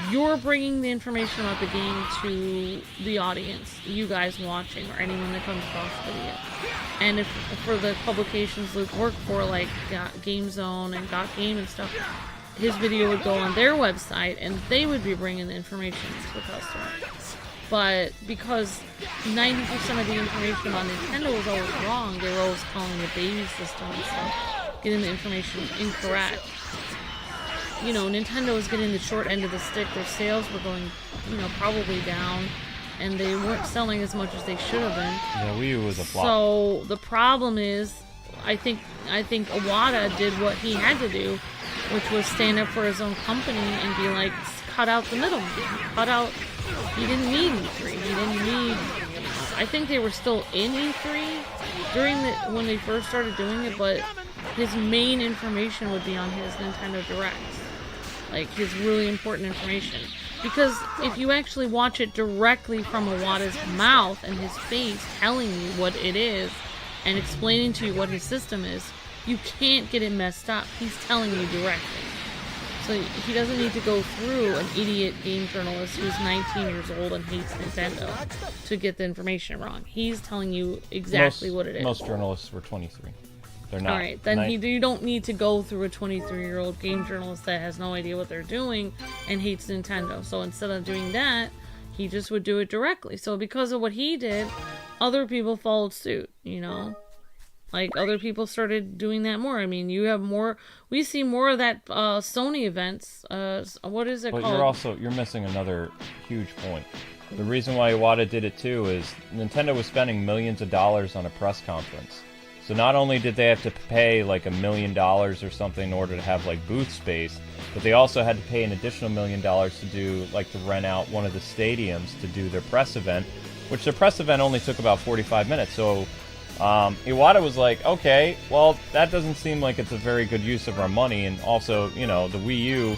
you're bringing the information about the game to the audience, you guys watching, or anyone that comes across the video. And if for the publications Luke worked for, like Game Zone and Got Game and stuff, his video would go on their website, and they would be bringing the information to the customer. But because 90% of the information about Nintendo was always wrong, they were always calling it a baby system and stuff, getting the information incorrect. You know, Nintendo was getting the short end of the stick. Their sales were going, you know, probably down, and they weren't selling as much as they should have been. Yeah, Wii U was a flop. So the problem is, I think Iwata did what he had to do, which was stand up for his own company and be like, cut out the middleman. Cut out. He didn't need E3. He didn't need. I think they were still in E3 when they first started doing it, but his main information would be on his Nintendo Directs. Like, his really important information. Because if you actually watch it directly from Iwata's mouth and his face telling you what it is and explaining to you what his system is, you can't get it messed up. He's telling you directly. So he doesn't need to go through an idiot game journalist who's 19 years old and hates Nintendo to get the information wrong. He's telling you exactly what it is. Most journalists were 23. They're not. Alright, then you don't need to go through a 23-year-old game journalist that has no idea what they're doing and hates Nintendo. So instead of doing that, he just would do it directly. So because of what he did, other people followed suit, you know? Like, other people started doing that more. I mean, you have more... We see more of that Sony events. What is it called? But you're missing another huge point. The reason why Iwata did it too is Nintendo was spending millions of dollars on a press conference. So not only did they have to pay like $1 million or something in order to have like booth space, but they also had to pay an additional $1 million to do like to rent out one of the stadiums to do their press event, which their press event only took about 45 minutes. So Iwata was like, okay, well, that doesn't seem like it's a very good use of our money, and also, you know, the Wii U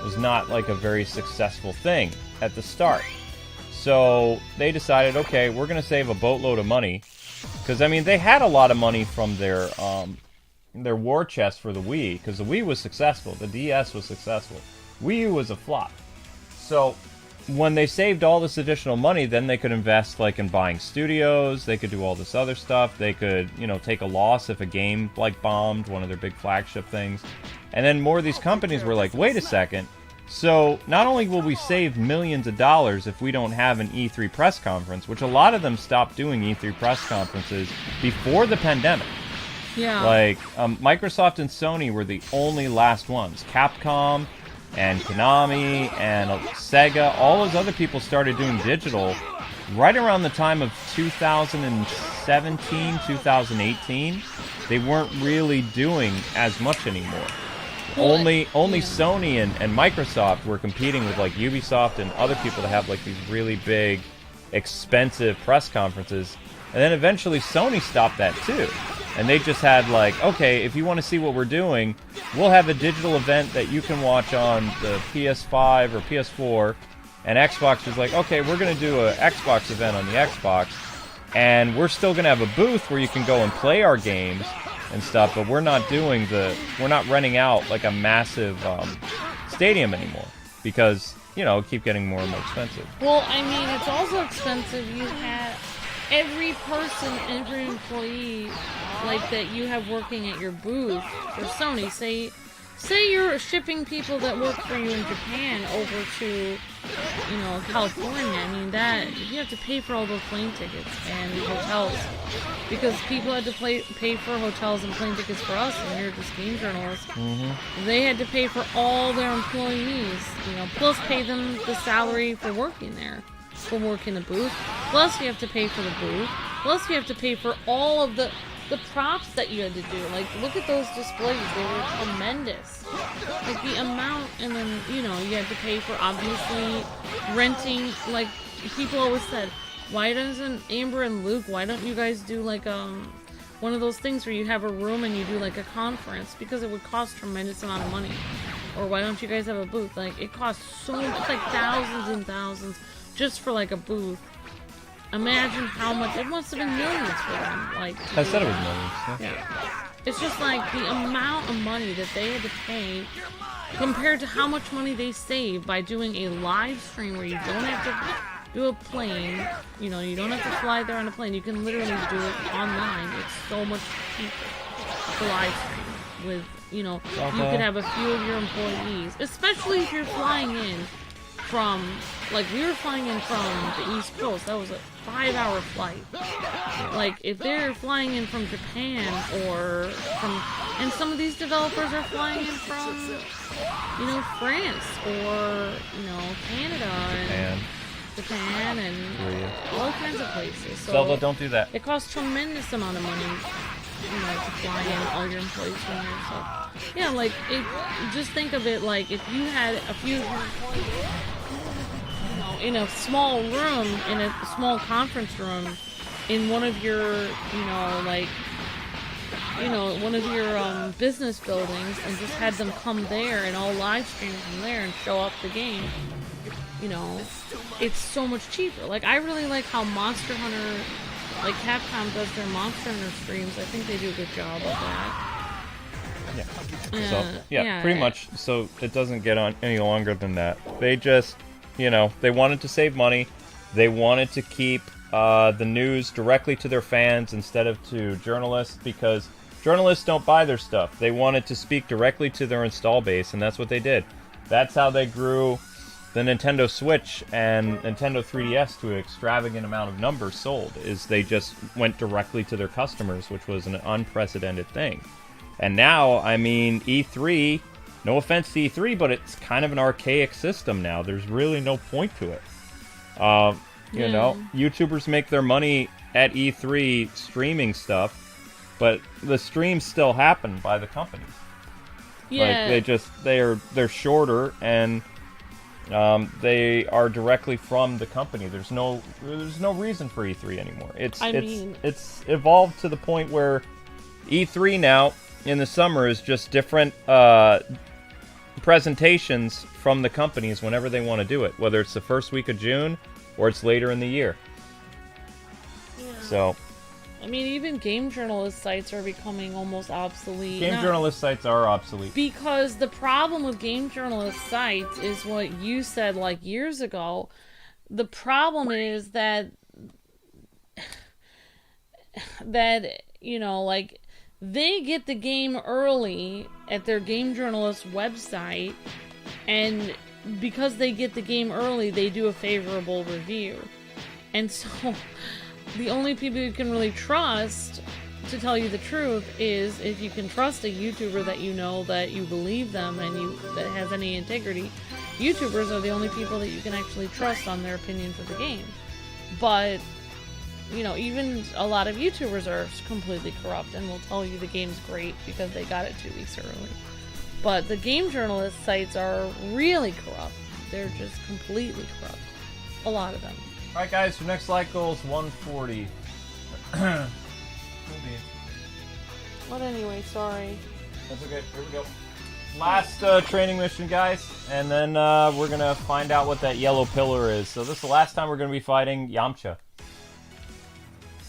was not like a very successful thing at the start. So they decided, okay, we're going to save a boatload of money, because, I mean, they had a lot of money from their war chest for the Wii, because the Wii was successful, the DS was successful, Wii U was a flop. So when they saved all this additional money, then they could invest like in buying studios, they could do all this other stuff, they could, you know, take a loss if a game like bombed, one of their big flagship things. And then more of these companies were like, wait a second, so not only will we save millions of dollars if we don't have an E3 press conference, which a lot of them stopped doing E3 press conferences before the pandemic. Yeah. Like, Microsoft and Sony were the only last ones. Capcom and Konami and Sega, all those other people started doing digital right around the time of 2017, 2018. They weren't really doing as much anymore. Only Sony and Microsoft were competing with like Ubisoft and other people that have like these really big, expensive press conferences. And then eventually Sony stopped that too. And they just had like, okay, if you want to see what we're doing, we'll have a digital event that you can watch on the PS5 or PS4. And Xbox was like, okay, we're going to do an Xbox event on the Xbox. And we're still going to have a booth where you can go and play our games and stuff, but we're not renting out like a massive stadium anymore, because, you know, it keep getting more and more expensive. Well, I mean, it's also expensive. You have every person, every employee, like that you have working at your booth for Sony. Say you're shipping people that work for you in Japan over to, you know, California. I mean, that you have to pay for all those plane tickets and hotels, because people had to pay for hotels and plane tickets for us, and you're just game journalists. Mm-hmm. They had to pay for all their employees, you know, plus pay them the salary for working there, for working the booth. Plus you have to pay for the booth. Plus you have to pay for all of the props that you had to do. Like, look at those displays. They were tremendous. Like, the amount, and then, you know, you had to pay for, obviously, renting. Like, people always said, why doesn't Amber and Luke, why don't you guys do, like, one of those things where you have a room and you do, like, a conference? Because it would cost a tremendous amount of money. Or why don't you guys have a booth? Like, it costs so much, like, thousands and thousands just for, like, a booth. Imagine how much, it must have been millions for them. Like, I said it was millions. Yeah. It's just like the amount of money that they had to pay compared to how much money they save by doing a live stream where you don't have to do a plane. You know, you don't have to fly there on a plane. You can literally do it online. It's so much cheaper to live stream with, you know, you could have a few of your employees, especially if you're flying in from, like, we were flying in from the East Coast. That was a 5-hour flight. Like, if they're flying in from Japan or from, and some of these developers are flying in from, you know, France or, you know, Canada and Japan and Korea. All kinds of places. So Zelda, don't do that. It costs tremendous amount of money, you know, to fly in all your employees from there. So, yeah, like, just think of it like if you had a few employees, in a small room, in a small conference room, in one of your, you know, like, you know, one of your business buildings, and just had them come there and all live stream from there and show up the game, you know, it's so much cheaper. Like, I really like how Monster Hunter, like Capcom does their Monster Hunter streams. I think they do a good job of that. Yeah. Pretty much. So it doesn't get on any longer than that. They just, you know, they wanted to save money. They wanted to keep the news directly to their fans instead of to journalists, because journalists don't buy their stuff. They wanted to speak directly to their install base, and that's what they did. That's how they grew the Nintendo Switch and Nintendo 3DS to an extravagant amount of numbers sold, is they just went directly to their customers, which was an unprecedented thing. And now, I mean, E3... no offense to E3, but it's kind of an archaic system now. There's really no point to it. You know, YouTubers make their money at E3 streaming stuff, but the streams still happen by the companies. Yeah. Like they're shorter and they are directly from the company. There's no reason for E3 anymore. It's evolved to the point where E3 now in the summer is just different presentations from the companies whenever they want to do it, whether it's the first week of June or it's later in the year. Yeah. So, I mean, even game journalist sites are becoming almost obsolete. Game journalist sites are obsolete. Because the problem with game journalist sites is what you said like years ago. The problem is that you know, like, they get the game early at their game journalist website, and because they get the game early, they do a favorable review. And so the only people you can really trust, to tell you the truth, is if you can trust a YouTuber that you know, that you believe them, and that has any integrity. YouTubers are the only people that you can actually trust on their opinion for the game. But, you know, even a lot of YouTubers are completely corrupt and will tell you the game's great because they got it 2 weeks early. But the game journalist sites are really corrupt. They're just completely corrupt. A lot of them. Alright guys, your next like goal is 140. But anyway, sorry. That's okay, here we go. Last training mission, guys, and then we're going to find out what that yellow pillar is. So this is the last time we're going to be fighting Yamcha.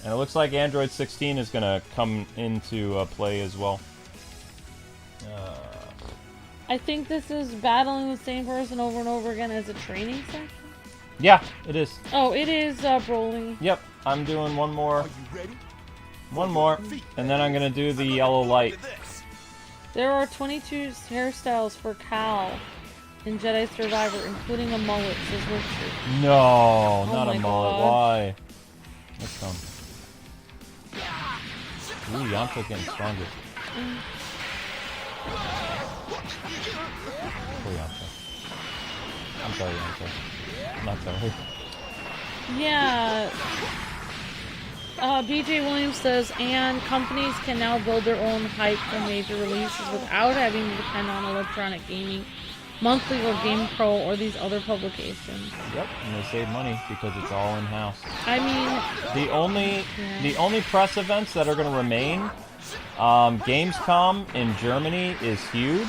And it looks like Android 16 is going to come into play as well. I think this is battling the same person over and over again as a training session. Yeah, it is. Oh, it is Broly. Yep, I'm doing one more. One more, and then I'm going to do the yellow light. There are 22 hairstyles for Cal in Jedi Survivor, including a mullet, says Richard. No, not a mullet. God. Why? Let's come. Ooh, Yamcha's getting stronger. Poor Yamcha. I'm sorry, Yamcha. I'm not sorry. Yeah. BJ Williams says, and companies can now build their own hype for major releases without having to depend on Electronic Gaming, Monthly, or GamePro, or these other publications. Yep, and they save money because it's all in-house. I mean, the only press events that are going to remain, Gamescom in Germany is huge,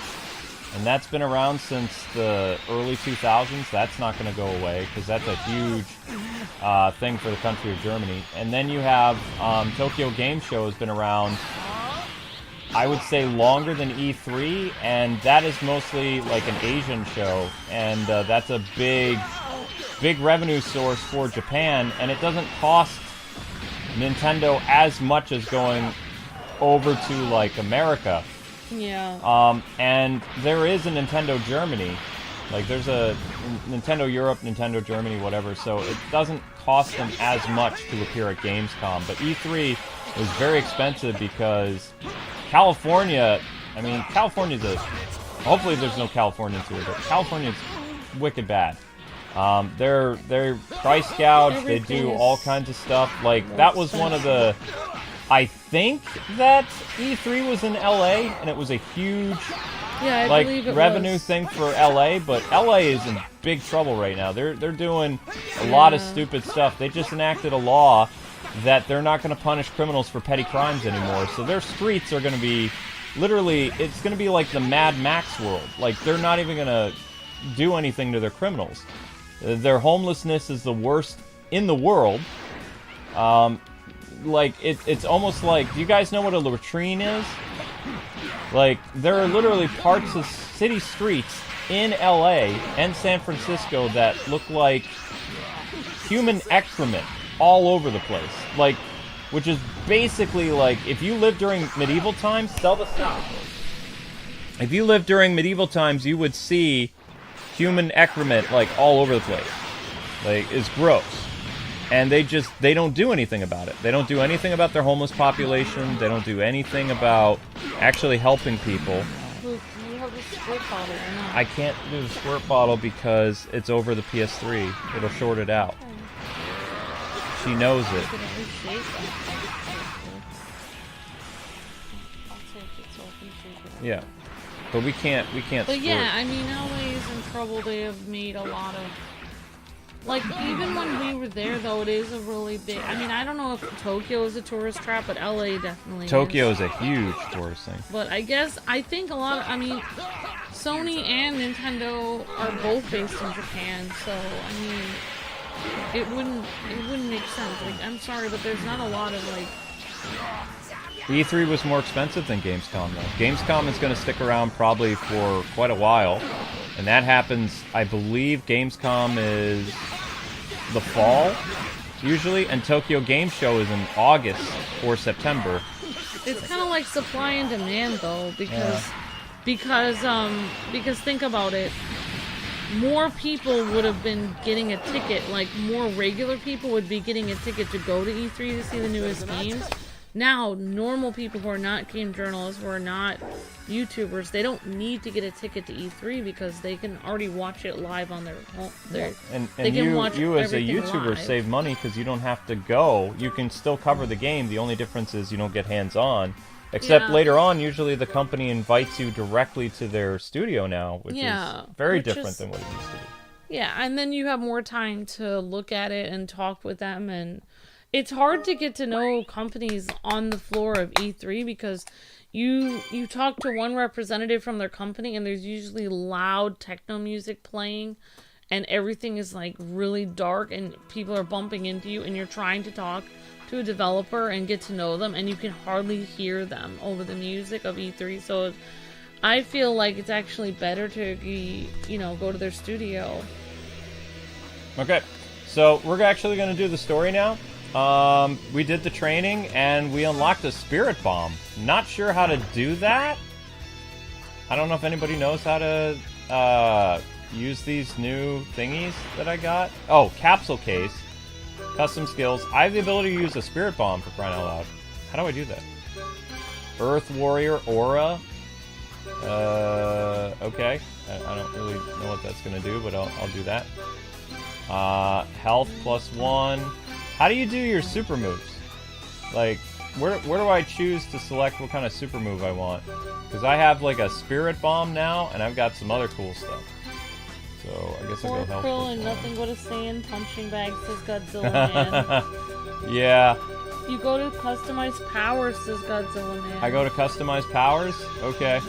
and that's been around since the early 2000s. That's not going to go away because that's a huge thing for the country of Germany. And then you have Tokyo Game Show has been around, I would say, longer than E3, and that is mostly like an Asian show, and that's a big revenue source for Japan, and it doesn't cost Nintendo as much as going over to like America. yeah. And there is a Nintendo Germany. Like, there's a Nintendo Europe, Nintendo Germany, whatever, so it doesn't cost them as much to appear at Gamescom. But E3 is very expensive because California, I mean, California's hopefully there's no Californians here, but California's wicked bad. They're price gouged, they do all kinds of stuff. Like, that was one of the... I think that E3 was in LA, and it was a huge revenue thing for LA, but LA is in big trouble right now. They're doing a lot of stupid stuff. They just enacted a law that they're not going to punish criminals for petty crimes anymore. So their streets are going to be literally, it's going to be like the Mad Max world. Like, they're not even going to do anything to their criminals. Their homelessness is the worst in the world. Like, it's almost like, do you guys know what a latrine is? Like, there are literally parts of city streets in LA and San Francisco that look like human excrement all over the place. Like, which is basically like, if you lived during medieval times, tell the South. If you lived during medieval times, you would see human excrement, like, all over the place. Like, it's gross. And they don't do anything about it. They don't do anything about their homeless population. They don't do anything about actually helping people. Luke, you have the squirt bottle or not? I can't do the squirt bottle because it's over the PS3. It'll short it out. she knows it. I can reshape that. I'll take it so I can shape it. Yeah, but we can't. But store yeah, it. I mean, LA is in trouble. They have made a lot of, like, even when we were there, though, it is a really big. I mean, I don't know if Tokyo is a tourist trap, but LA definitely Tokyo is. is a huge tourist thing. But I think a lot of, I mean, Sony and Nintendo are both based in Japan, so I mean, it wouldn't make sense. Like, I'm sorry, but there's not a lot of like. E3 was more expensive than Gamescom, though. Gamescom is going to stick around probably for quite a while, and that happens. I believe Gamescom is the fall, usually, and Tokyo Game Show is in August or September. It's kind of like supply and demand, though, because think about it. More people would have been getting a ticket, like more regular people would be getting a ticket to go to E3 to see the newest games. Now, normal people who are not game journalists, who are not YouTubers, they don't need to get a ticket to E3 because they can already watch it live on their home. And they can watch you as a everything YouTuber live. save money because you don't have to go. You can still cover the game. The only difference is you don't get hands-on. Except Yeah. later on, usually the company invites you directly to their studio now, which Yeah, is very which different is- than what it used to be. Yeah, and then you have more time to look at it and talk with them, and it's hard to get to know companies on the floor of E3 because you talk to one representative from their company and there's usually loud techno music playing and everything is like really dark and people are bumping into you and you're trying to talk to a developer and get to know them and you can hardly hear them over the music of E3. So I feel like it's actually better to go to their studio. Okay, so we're actually going to do the story now. We did the training and we unlocked a spirit bomb. Not sure how to do that. I don't know if anybody knows how to use these new thingies that I got. Oh, capsule case, custom skills. I have the ability to use a spirit bomb, for crying out loud. How do I do that? Earth warrior aura. Okay. I don't really know what that's gonna do, but I'll do that. Health +1. How do you do your super moves? Like, where do I choose to select what kind of super move I want? Because I have like a spirit bomb now, and I've got some other cool stuff. So I guess I'll Poor go health Krill and +1. nothing but a Saiyan punching bag, says Godzilla Man. Yeah. You go to customize powers, says Godzilla Man. I go to customize powers? Okay.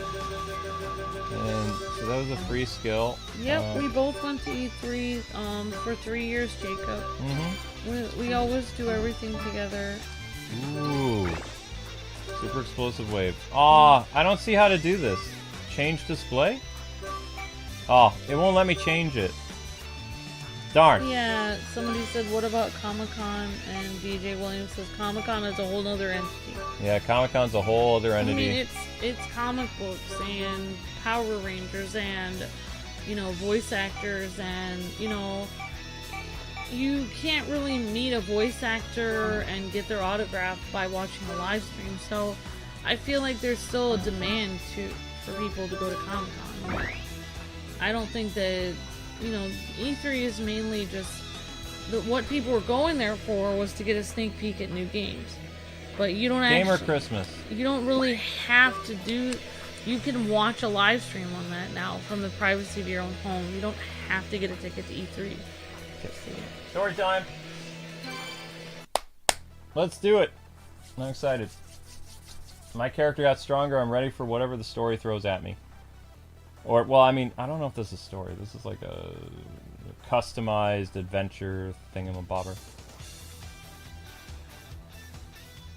And so that was a free skill. Yep, we both went to E3 for 3 years, Jacob. We always do everything together. Ooh. Super explosive wave. Aw, I don't see how to do this. Change display? Oh, it won't let me change it. Darn. Yeah, somebody said, what about Comic-Con? And BJ Williams says, Comic-Con is a whole other entity. Yeah, Comic-Con's a whole other I entity. mean, it's comic books and Power Rangers and, voice actors and, you can't really meet a voice actor and get their autograph by watching a live stream. So I feel like there's still a demand for people to go to Comic-Con. I don't think that, E3 is mainly just what people were going there for was to get a sneak peek at new games. But you don't Gamer actually, Christmas. you don't really have to do. You can watch a live stream on that now from the privacy of your own home. You don't have to get a ticket to E3. Story time. Let's do it. I'm excited. My character got stronger. I'm ready for whatever the story throws at me. Or, well, I mean, I don't know if this is story. This is like a customized adventure thingamabobber.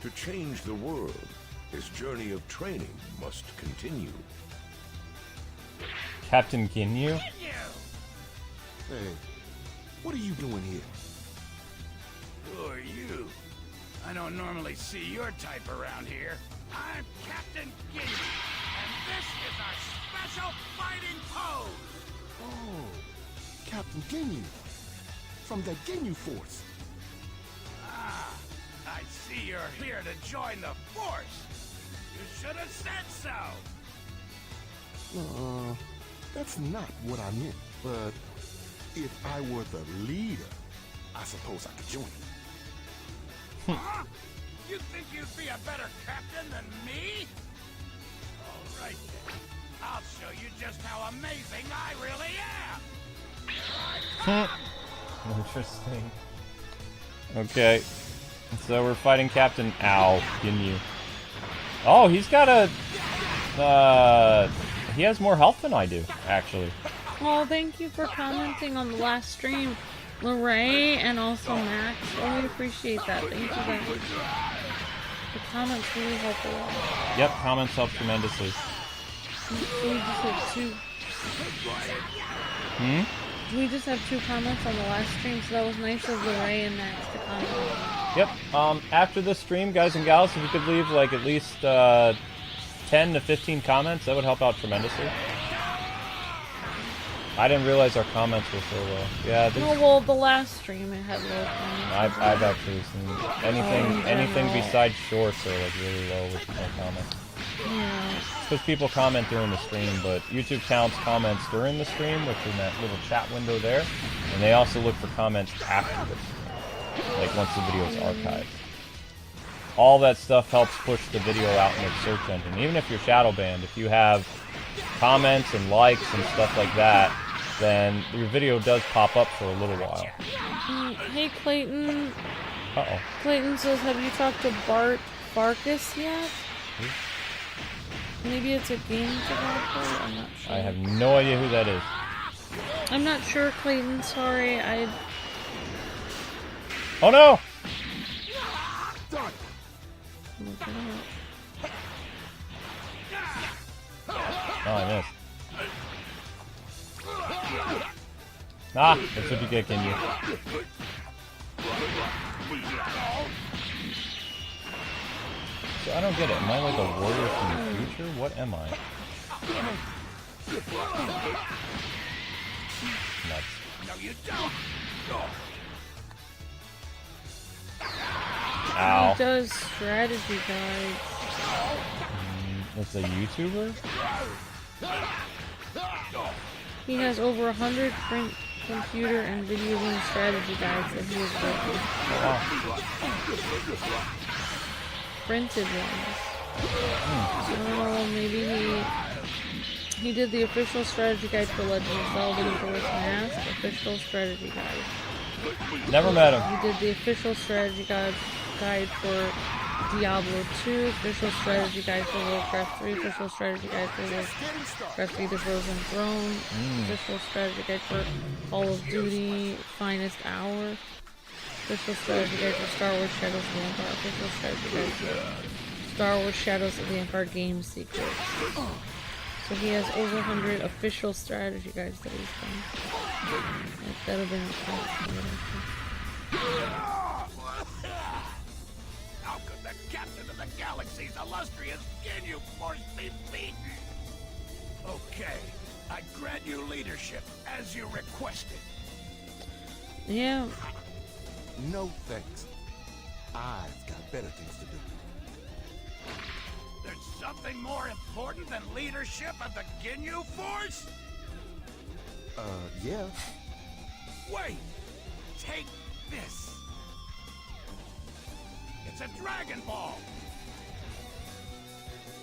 To change the world, his journey of training must continue. Captain Ginyu? Hey, what are you doing here? Who are you? I don't normally see your type around here. I'm Captain Ginyu, and this is our special fighting pose! Oh, Captain Ginyu. From the Ginyu Force. Ah, I see you're here to join the Force. You should have said so. That's not what I meant. But if I were the leader, I suppose I could join you. Huh? You think you'd be a better captain than me? All right then. I'll show you just how amazing I really am. Interesting. Okay. So we're fighting Captain Ginyu. Oh, he's got a... he has more health than I do, actually. Well, thank you for commenting on the last stream, Lorraine, and also Max. Really appreciate that. Thank you guys. The comments really help a lot. Yep, comments help tremendously. We just have two. We just have 2 comments on the last stream, so that was nice of Lorraine and Max to comment on that. Yep, after this stream, guys and gals, if you could leave, like, at least, 10 to 15 comments, that would help out tremendously. I didn't realize our comments were so low. Yeah, No, well, the last stream it had low comments. I've actually seen anything besides shorts are like really low with no comments. Yeah. Because people comment during the stream, but YouTube counts comments during the stream, which is in that little chat window there, and they also look for comments after the stream, like once the video is archived. All that stuff helps push the video out in its search engine. Even if you're shadow banned, if you have comments and likes and stuff like that, then your video does pop up for a little while. Hey, Clayton. Uh-oh. Clayton says, have you talked to Bart Farkas yet? Maybe it's a game developer? I'm not sure. I have no idea who that is. I'm not sure, Clayton. Sorry, Oh no! Look it up. Oh, I missed. Ah, that's what you get, Ginyu. So I don't get it. Am I like a warrior from the future? What am I? Nuts. No, you don't. Ow. He does strategy guides. It's a YouTuber? He has over 100 print, computer, and video game strategy guides that he has written. Wow. Printed ones. Oh, maybe he did the official strategy guide for Legend of Zelda Majora's Mask. Official strategy guide. Never met him. He did the official strategy guide for Diablo 2, official strategy guide for Warcraft 3, official strategy guide for Warcraft 3 The Frozen Throne, official strategy guide for Call of Duty Finest Hour, official strategy guide for Star Wars Shadows of the Empire, official strategy guide for Star Wars Shadows of the Empire game secrets. So he has over 100 official strategy guides that he's done. Like, that would have been How could the captain of the galaxy's illustrious Ginyu force be beaten? Okay, I grant you leadership as you requested. Yeah. No thanks. I've got better things to do. There's something more important than leadership of the Ginyu force? Yeah. Wait! Take this! It's a Dragon Ball!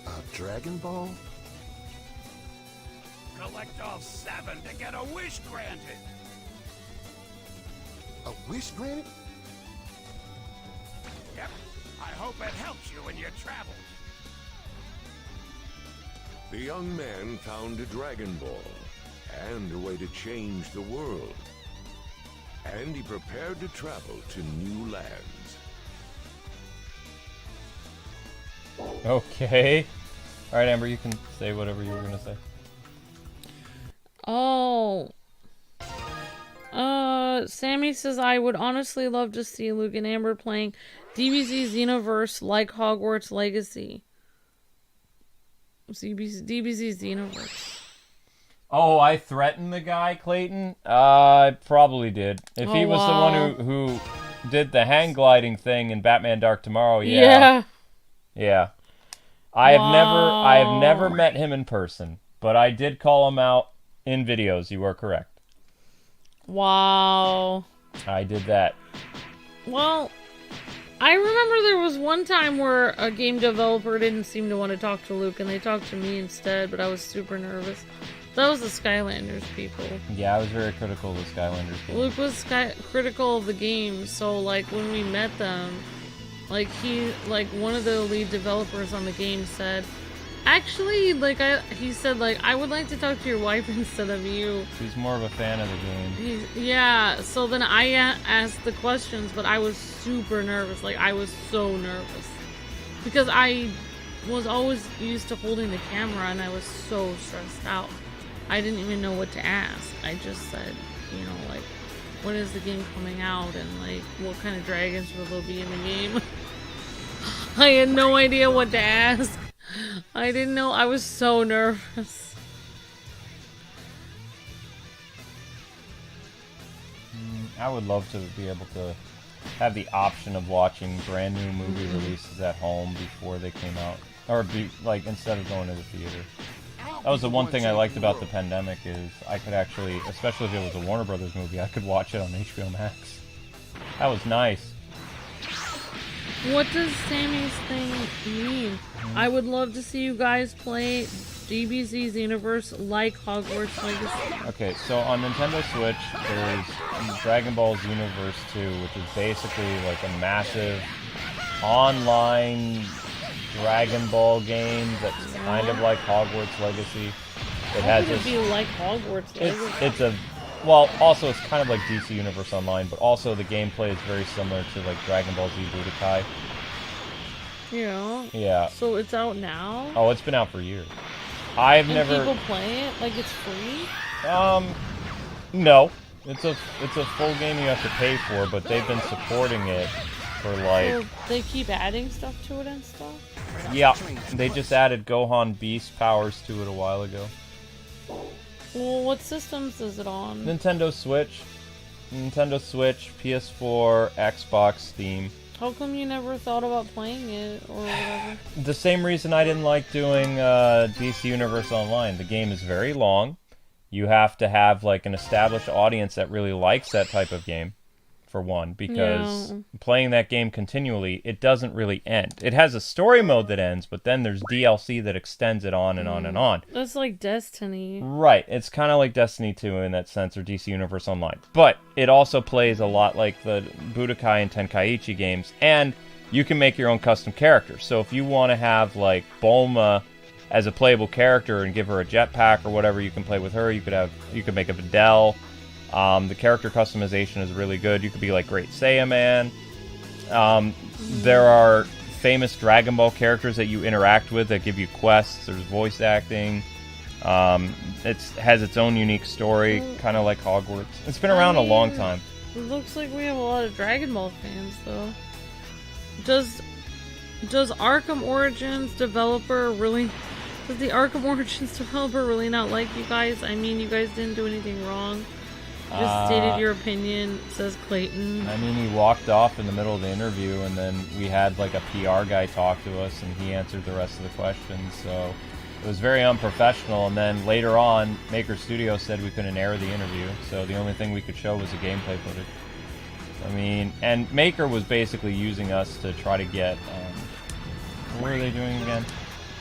A Dragon Ball? Collect all 7 to get a wish granted! A wish granted? Yep, I hope it helps you in your travels. The young man found a Dragon Ball and a way to change the world. And he prepared to travel to new lands. Okay. Alright, Amber, you can say whatever you were going to say. Oh. Sammy says, I would honestly love to see Luke and Amber playing DBZ Xenoverse like Hogwarts Legacy. DBZ Xenoverse. Oh, I threatened the guy, Clayton? I probably did. If he was the one who did the hang gliding thing in Batman Dark Tomorrow, yeah. Yeah. I have never met him in person, but I did call him out in videos. You are correct. Wow. I did that. Well, I remember there was one time where a game developer didn't seem to want to talk to Luke, and they talked to me instead, but I was super nervous. That was the Skylanders people. Yeah, I was very critical of the Skylanders game. Luke was critical of the game, so like when we met them, like one of the lead developers on the game said, actually, he said I would like to talk to your wife instead of you. He's more of a fan of the game. Yeah, so then I asked the questions, but I was super nervous. Like, I was so nervous. Because I was always used to holding the camera, and I was so stressed out. I didn't even know what to ask. I just said, you know, like, when is the game coming out, and, like, what kind of dragons will there be in the game? I had no idea what to ask. I didn't know. I was so nervous. I would love to be able to have the option of watching brand new movie releases at home before they came out, or instead of going to the theater. That was the one thing I liked about the pandemic, is I could actually, especially if it was a Warner Brothers movie, I could watch it on HBO Max. That was nice. What does Sammy's thing mean? I would love to see you guys play DBZ's universe like Hogwarts Legacy. Okay, so on Nintendo Switch, there's Dragon Ball Z Universe 2, which is basically like a massive online Dragon Ball game that's kind of like Hogwarts Legacy. How would it be like Hogwarts Legacy? Well, also it's kind of like DC Universe Online, but also the gameplay is very similar to like Dragon Ball Z Budokai. Yeah. Yeah. So it's out now? Oh, it's been out for years. I've and never. People play it like it's free? No. It's a full game you have to pay for, but they've been supporting it for like. So they keep adding stuff to it and stuff? Yeah, they just added Gohan Beast powers to it a while ago. Well, what systems is it on? Nintendo Switch, PS4, Xbox, Steam. How come you never thought about playing it or whatever? The same reason I didn't like doing DC Universe Online. The game is very long. You have to have like an established audience that really likes that type of game, for one, because playing that game continually, it doesn't really end. It has a story mode that ends, but then there's DLC that extends it on and on and on. That's like Destiny. Right, it's kind of like Destiny 2 in that sense, or DC Universe Online. But it also plays a lot like the Budokai and Tenkaichi games, and you can make your own custom characters. So if you want to have like Bulma as a playable character and give her a jetpack or whatever, you can play with her. You could make a Videl. The character customization is really good. You could be like Great Saiyan. There are famous Dragon Ball characters that you interact with that give you quests. There's voice acting. It has its own unique story, kind of like Hogwarts. It's been around a long time. It looks like we have a lot of Dragon Ball fans, though. Does Arkham Origins developer really... Does the Arkham Origins developer really not like you guys? I mean, you guys didn't do anything wrong. You just stated your opinion, says Clayton. I mean, he walked off in the middle of the interview, and then we had like a PR guy talk to us, and he answered the rest of the questions, so it was very unprofessional. And then later on, Maker Studio said we couldn't air the interview, so the only thing we could show was the gameplay footage. I mean, and Maker was basically using us to try to get, what were they doing again?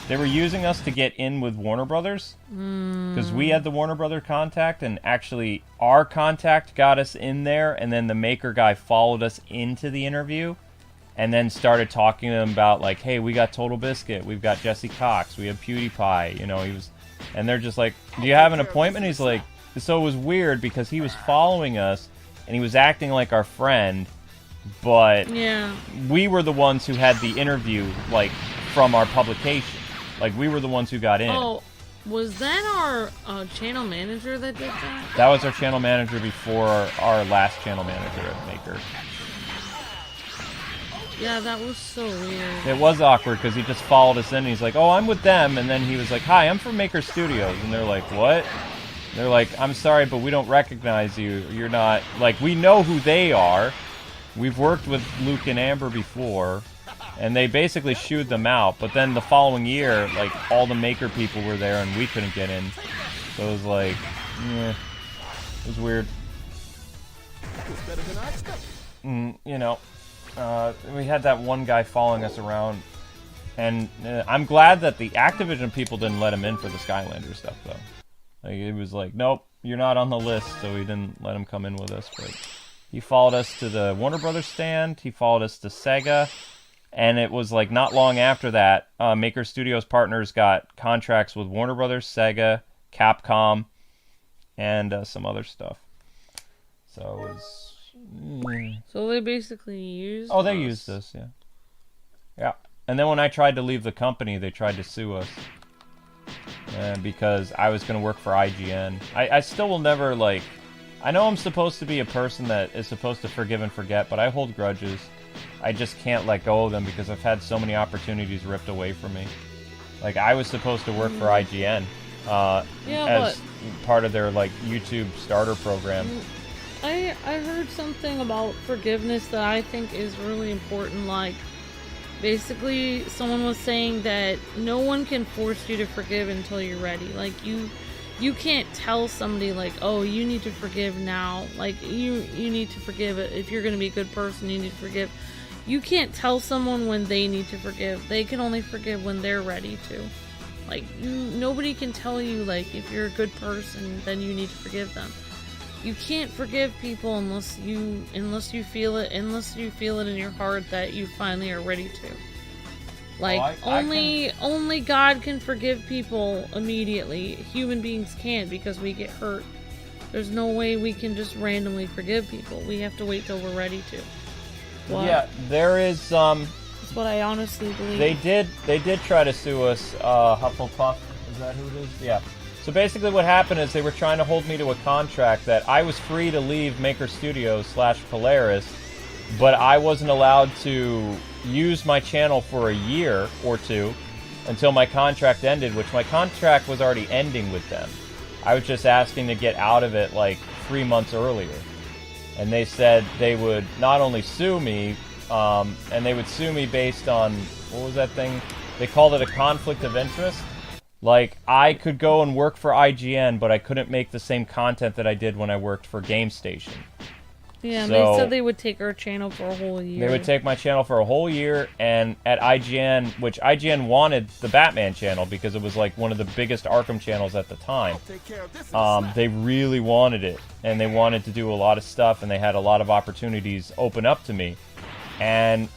They were using us to get in with Warner Brothers, because we had the Warner Brother contact, and actually our contact got us in there, and then the Maker guy followed us into the interview, and then started talking to them about, like, hey, we got Total Biscuit, we've got Jesse Cox, we have PewDiePie, you know, and they're just like, do you have an appointment? He's like, so it was weird, because he was following us, and he was acting like our friend, but we were the ones who had the interview, like, from our publication. Like, we were the ones who got in. Oh, was that our channel manager that did that? That was our channel manager before our last channel manager at Maker. Yeah, that was so weird. It was awkward, because he just followed us in, and he's like, oh, I'm with them, and then he was like, hi, I'm from Maker Studios, and they're like, what? They're like, I'm sorry, but we don't recognize you. You're not, like, we know who they are. We've worked with Luke and Amber before. And they basically shooed them out, but then the following year, like, all the Maker people were there and we couldn't get in. So it was like, it was weird. That was better than I expected. You know, we had that one guy following us around, and I'm glad that the Activision people didn't let him in for the Skylander stuff, though. Like, it was like, nope, you're not on the list, so we didn't let him come in with us. But he followed us to the Warner Brothers stand, he followed us to Sega, and it was like not long after that, Maker Studios partners got contracts with Warner Brothers, Sega, Capcom, and some other stuff. So it was... So they basically used Oh, they used us, yeah. Yeah. And then when I tried to leave the company, they tried to sue us. Because I was going to work for IGN. I still will never, like... I know I'm supposed to be a person that is supposed to forgive and forget, but I hold grudges. I just can't let go of them because I've had so many opportunities ripped away from me. Like, I was supposed to work for IGN as part of their, like, YouTube starter program. I heard something about forgiveness that I think is really important. Like, basically, someone was saying that no one can force you to forgive until you're ready. Like, you can't tell somebody, like, oh, you need to forgive now. Like, you need to forgive. If you're going to be a good person, you need to forgive. You can't tell someone when they need to forgive. They can only forgive when they're ready to. Like, nobody can tell you, like, if you're a good person, then you need to forgive them. You can't forgive people unless you feel it in your heart that you finally are ready to. Like, only God can forgive people immediately. Human beings can't because we get hurt. There's no way we can just randomly forgive people. We have to wait till we're ready to. What? Yeah, there is That's what I honestly believe. They did try to sue us, Hufflepuff. Is that who it is? Yeah. So basically what happened is they were trying to hold me to a contract that I was free to leave Maker Studios / Polaris, but I wasn't allowed to use my channel for a year or two until my contract ended, which my contract was already ending with them. I was just asking to get out of it like 3 months earlier. And they said they would not only sue me, and they would sue me based on, what was that thing? They called it a conflict of interest. Like, I could go and work for IGN, but I couldn't make the same content that I did when I worked for GameStation. Yeah, so, they said they would take our channel for a whole year. They would take my channel for a whole year, and at IGN, which IGN wanted the Batman channel because it was like one of the biggest Arkham channels at the time. They really wanted it, and they wanted to do a lot of stuff, and they had a lot of opportunities open up to me. And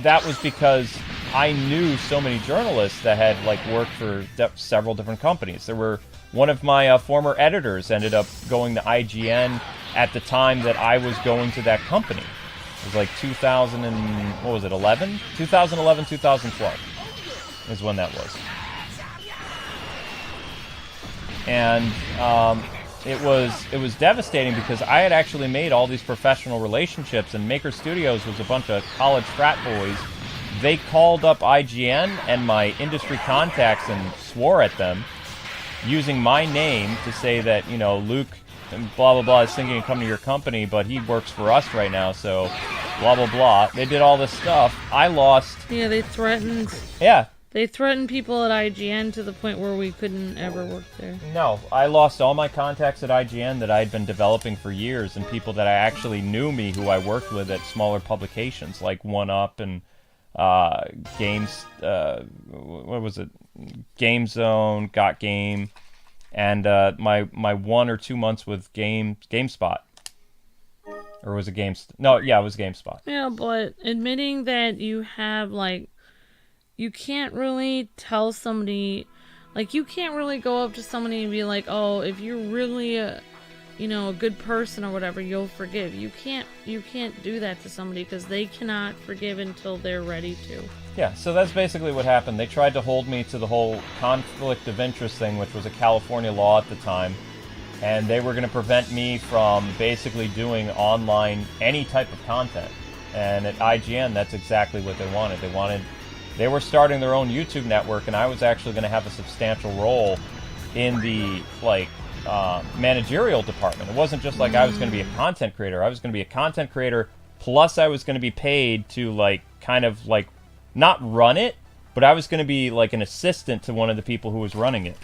that was because I knew so many journalists that had like worked for several different companies. There were one of my former editors ended up going to IGN at the time that I was going to that company. It was like 2011? 2011, 2012 is when that was. And it was devastating because I had actually made all these professional relationships, and Maker Studios was a bunch of college frat boys. They called up IGN and my industry contacts and swore at them, using my name to say that, you know, Luke and blah blah blah is thinking of coming to your company, but he works for us right now, so blah blah blah. They did all this stuff. I lost. Yeah, they threatened. Yeah. They threatened people at IGN to the point where we couldn't ever work there. No, I lost all my contacts at IGN that I had been developing for years, and people that I actually knew me who I worked with at smaller publications like One Up and Games. What was it? Game Zone, Got Game, and my 1 or 2 months with GameSpot. Or was it No, yeah, it was GameSpot. Yeah, but admitting that you have, like, you can't really tell somebody, like, you can't really go up to somebody and be like, oh, if you're really a good person or whatever, you'll forgive. You can't do that to somebody because they cannot forgive until they're ready to. Yeah, so that's basically what happened. They tried to hold me to the whole conflict of interest thing, which was a California law at the time, and they were going to prevent me from basically doing online any type of content. And at IGN, that's exactly what they wanted. They were starting their own YouTube network, and I was actually going to have a substantial role in the, like, managerial department. It wasn't just like I was going to be a content creator. I was going to be a content creator, plus I was going to be paid to, like, kind of, like, not run it, but I was going to be, like, an assistant to one of the people who was running it.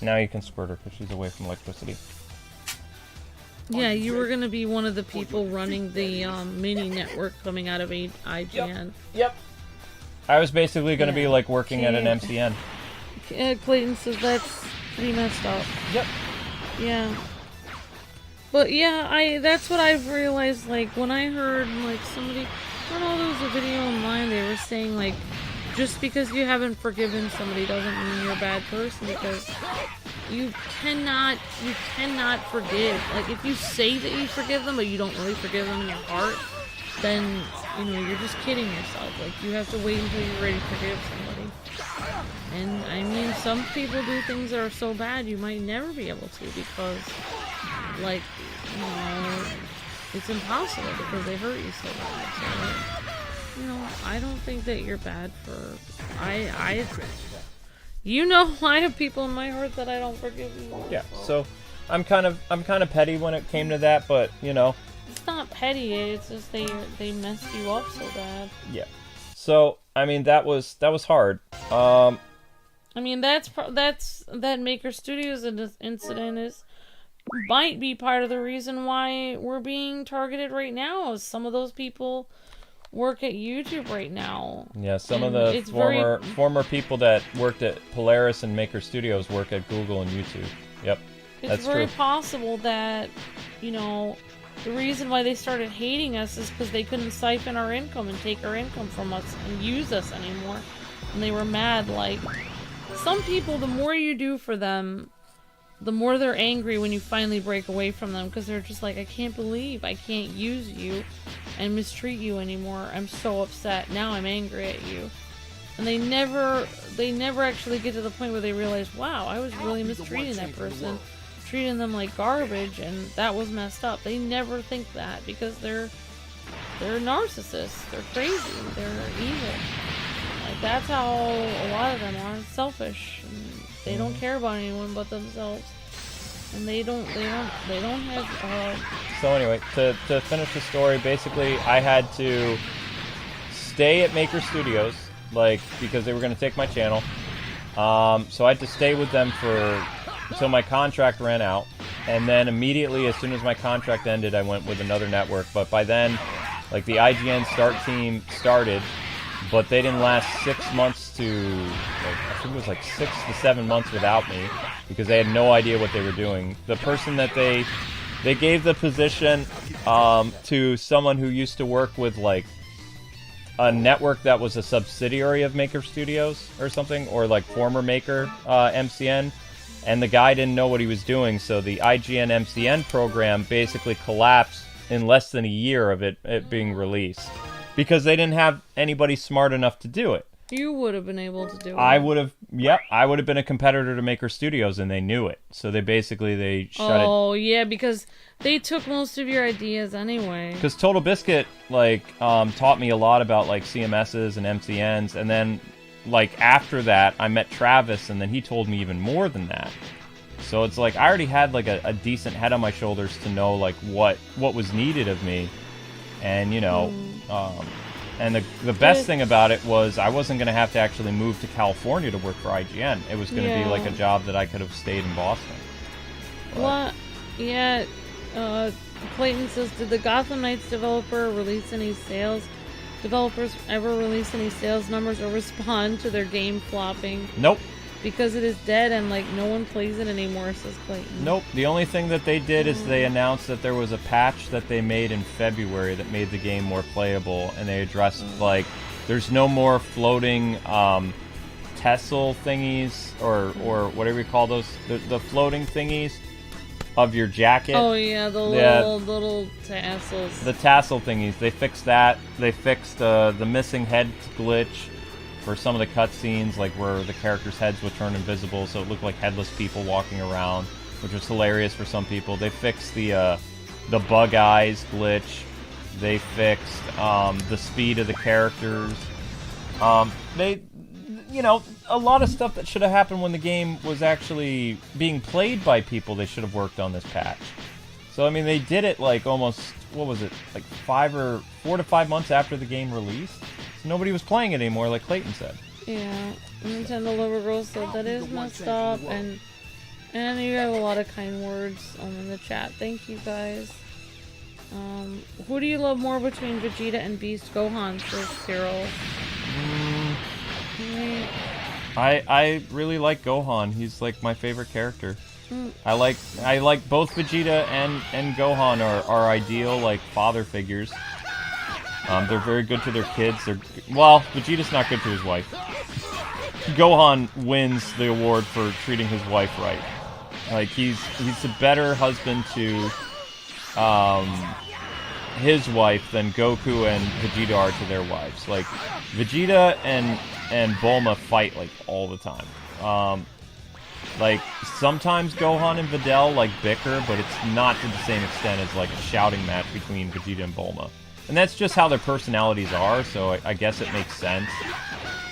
Now you can squirt her, because she's away from electricity. Yeah, you were gonna be one of the people running the mini network coming out of IGN. Yep. I was basically going to be like working at an MCN. Clayton says that's pretty messed up. Yep. Yeah. But yeah, that's what I've realized, like, when I heard, like, somebody, I don't know, there was a video online, they were saying, like, just because you haven't forgiven somebody doesn't mean you're a bad person, because you cannot forgive. Like, if you say that you forgive them, but you don't really forgive them in your heart, then, you know, you're just kidding yourself. Like, you have to wait until you're ready to forgive somebody. And, I mean, some people do things that are so bad you might never be able to, because, like, you know, it's impossible because they hurt you so bad. So, you know, I don't think that you're bad for... You know, I have people in my heart that I don't forgive you. Yeah, so I'm kind of petty when it came to that, but, you know... It's not petty, it's just they messed you up so bad. Yeah. So, I mean, that was hard. I mean, that Maker Studios incident might be part of the reason why we're being targeted right now. Some of those people work at YouTube right now. Yeah, some of the former people that worked at Polaris and Maker Studios work at Google and YouTube. Yep, it's very possible that, you know, the reason why they started hating us is because they couldn't siphon our income and take our income from us and use us anymore. And they were mad. Like, some people, the more you do for them, the more they're angry when you finally break away from them, because they're just like, I can't believe I can't use you and mistreat you anymore. I'm so upset. Now I'm angry at you. And they never actually get to the point where they realize, wow, I was really mistreating that person, treating them like garbage, and that was messed up. They never think that, because they're narcissists. They're crazy. They're evil. Like, that's how a lot of them are. Selfish. And they don't care about anyone but themselves. And they don't have, So anyway, to finish the story, basically I had to stay at Maker Studios, like, because they were going to take my channel. So I had to stay with them until my contract ran out. And then immediately, as soon as my contract ended, I went with another network. But by then, like, the IGN start team started, but they didn't last 6 months to, like, I think it was like 6 to 7 months without me, because they had no idea what they were doing. The person that they gave the position to someone who used to work with, like, a network that was a subsidiary of Maker Studios or something, or like former Maker MCN, and the guy didn't know what he was doing, so the IGN MCN program basically collapsed in less than a year of it being released, because they didn't have anybody smart enough to do it. You would have been able to do it. I would have been a competitor to Maker Studios, and they knew it. So they shut it. Oh, yeah, because they took most of your ideas anyway. Because Total Biscuit, like, taught me a lot about, like, CMSs and MCNs, and then, like, after that, I met Travis, and then he told me even more than that. So it's like, I already had, like, a decent head on my shoulders to know, like, what was needed of me. And, you know, and the best thing about it was I wasn't going to have to actually move to California to work for IGN. It was going to be like a job that I could have stayed in Boston. But... What? Yeah, Clayton says, did the Gotham Knights developers ever release any sales numbers or respond to their game flopping? Nope. Because it is dead and, like, no one plays it anymore, says Clayton. Nope. The only thing that they did is they announced that there was a patch that they made in February that made the game more playable, and they addressed, like, there's no more floating tassel thingies, or whatever you call those, the floating thingies of your jacket. Oh, yeah, the little tassels. The tassel thingies. They fixed that. They fixed the missing head glitch for some of the cutscenes, like where the characters' heads would turn invisible, so it looked like headless people walking around, which was hilarious for some people. They fixed the bug eyes glitch. They fixed the speed of the characters. You know, a lot of stuff that should have happened when the game was actually being played by people, they should have worked on this patch. So, I mean, they did it, like, almost, what was it, like 4 to 5 months after the game released? So nobody was playing it anymore, like Clayton said. Yeah, Nintendo Lover Girl said that is messed up, and And you have a lot of kind words in the chat. Thank you guys. Who do you love more between Vegeta and Beast Gohan, says Cyril? I really like Gohan. He's like my favorite character. I like both Vegeta and Gohan are ideal like father figures. They're very good to their kids. Well, Vegeta's not good to his wife. Gohan wins the award for treating his wife right. Like he's a better husband to his wife than Goku and Vegeta are to their wives. Like Vegeta and Bulma fight like all the time. Like sometimes Gohan and Videl like bicker, but it's not to the same extent as like a shouting match between Vegeta and Bulma. And that's just how their personalities are, so I guess it makes sense.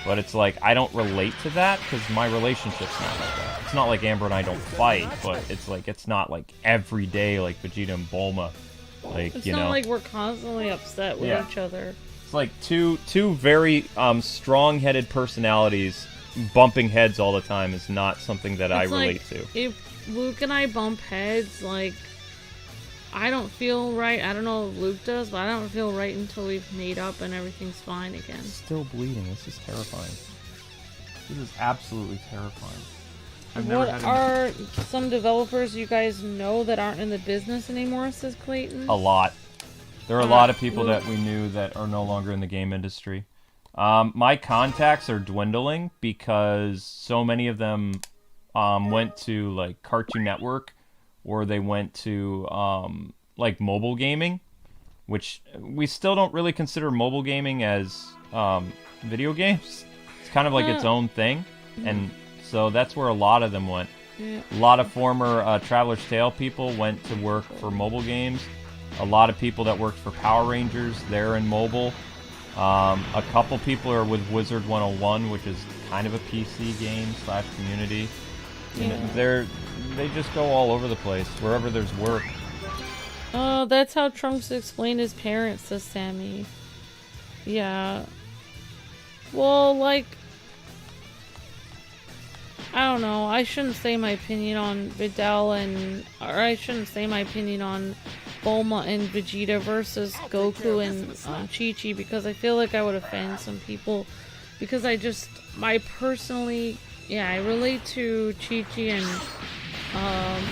But it's like, I don't relate to that, because my relationship's not like that. It's not like Amber and I don't fight, but it's like, it's not like every day like Vegeta and Bulma. Like, it's you not know. like we're constantly upset with each other. It's like two very strong-headed personalities bumping heads all the time is not something that I relate to. If Luke and I bump heads, like, I don't feel right. I don't know if Luke does, but I don't feel right until we've made up and everything's fine again. Still bleeding. This is terrifying. This is absolutely terrifying. What are some developers you guys know that aren't in the business anymore, says Clayton? A lot. There are a lot of people that we knew that are no longer in the game industry. My contacts are dwindling because so many of them went to like Cartoon Network, or they went to like mobile gaming, which we still don't really consider mobile gaming as video games. It's kind of like its own thing, and so that's where a lot of them went. Yeah. A lot of former Traveler's Tale people went to work for mobile games. A lot of people that worked for Power Rangers, they're in mobile. A couple people are with Wizard 101, which is kind of a PC game / community. Yeah. They just go all over the place, wherever there's work. That's how Trunks explained his parents, says Sammy. Yeah. Well, like, I don't know. I shouldn't say my opinion on Videl or I shouldn't say my opinion on Bulma and Vegeta versus Goku and Chi-Chi, because I feel like I would offend some people. Because I personally, I relate to Chi-Chi and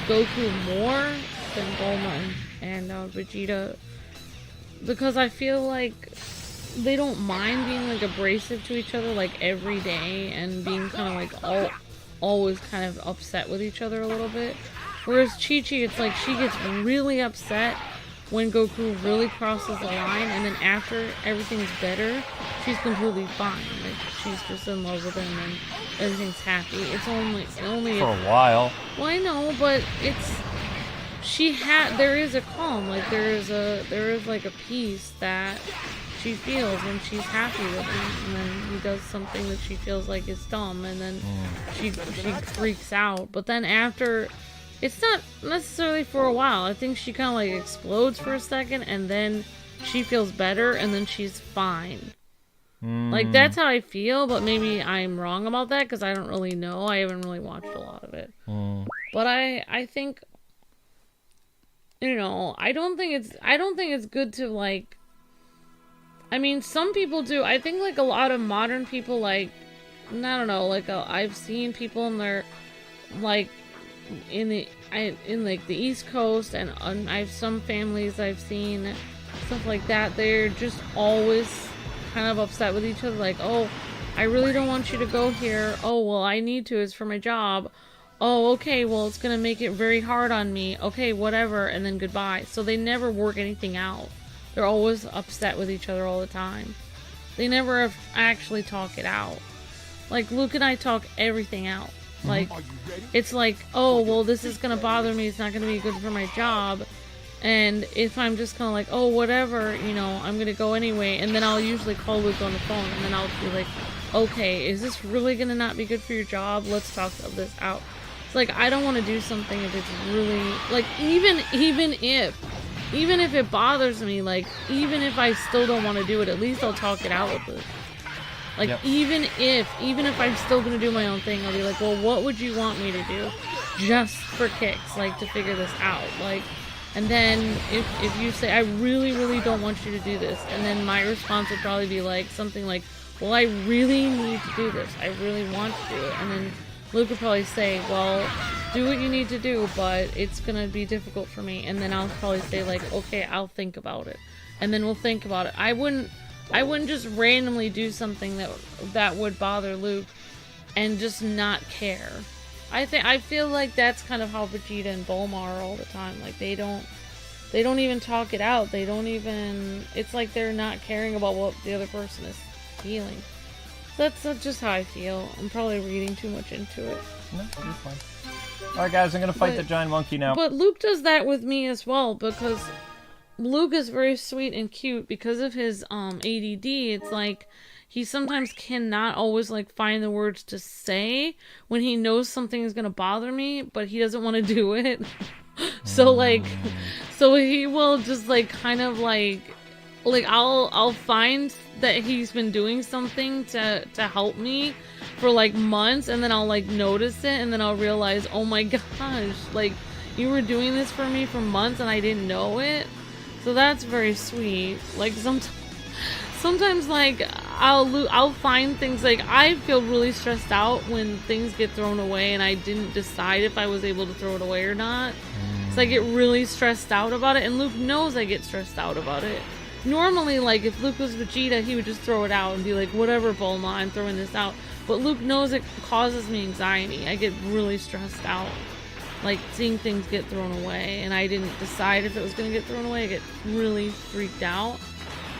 Goku more than Bulma and Vegeta, because I feel like they don't mind being like abrasive to each other like every day and being kind of like always kind of upset with each other a little bit. Whereas Chi-Chi, it's like she gets really upset when Goku really crosses the line, and then after everything's better, she's completely fine. Like, she's just in love with him and everything's happy. It's only For a while. Well, I know, but there is a calm, like there is like a peace that she feels when she's happy with him, and then he does something that she feels like is dumb, and then she freaks out. But then after, it's not necessarily for a while. I think she kind of like explodes for a second, and then she feels better, and then she's fine. Like, that's how I feel, but maybe I'm wrong about that because I don't really know. I haven't really watched a lot of it. But I think, you know, I don't think it's good to, like, I mean, some people do. I think, like, a lot of modern people, like, I don't know, like, I've seen people in their, like, in like the East Coast, and I have some families I've seen, stuff like that. They're just always kind of upset with each other, like, oh, I really don't want you to go here. Oh, well, I need to, it's for my job. Oh, okay, well, it's gonna make it very hard on me. Okay, whatever, and then goodbye. So they never work anything out. They're always upset with each other all the time. They never actually talk it out. Like, Luke and I talk everything out. Like, it's like, oh, well, this is gonna bother me, it's not gonna be good for my job. And if I'm just kind of like, oh, whatever, you know, I'm gonna go anyway, and then I'll usually call Luke on the phone, and then I'll be like, okay, is this really gonna not be good for your job? Let's talk this out. It's like, I don't want to do something if it's really, like, even if it bothers me, like, even if I still don't want to do it, at least I'll talk it out with Like, Yep. even if I'm still gonna do my own thing, I'll be like, well, what would you want me to do? Just for kicks, like, to figure this out. Like, and then if you say, I really, really don't want you to do this, and then my response would probably be like, something like, well, I really need to do this. I really want to do it. And then Luke would probably say, well, do what you need to do, but it's gonna be difficult for me. And then I'll probably say, like, okay, I'll think about it. And then we'll think about it. I wouldn't just randomly do something that would bother Luke and just not care. I feel like that's kind of how Vegeta and Bulma are all the time. Like, they don't even talk it out. They don't even, it's like they're not caring about what the other person is feeling. That's just how I feel. I'm probably reading too much into it. No, you're fine. Alright guys, I'm gonna fight the giant monkey now. But Luke does that with me as well, because Luke is very sweet and cute. Because of his ADD, it's like he sometimes cannot always like find the words to say when he knows something is gonna bother me, but he doesn't want to do it. So he will just like kind of like I'll find that he's been doing something to help me for like months, and then I'll like notice it, and then I'll realize, oh my gosh, like you were doing this for me for months and I didn't know it. So that's very sweet. Like sometimes like I'll find things, like I feel really stressed out when things get thrown away and I didn't decide if I was able to throw it away or not. So I get really stressed out about it, and Luke knows I get stressed out about it. Normally, like, if Luke was Vegeta, he would just throw it out and be like, whatever, Bulma, I'm throwing this out. But Luke knows it causes me anxiety. I get really stressed out, like, seeing things get thrown away, and I didn't decide if it was going to get thrown away. I get really freaked out.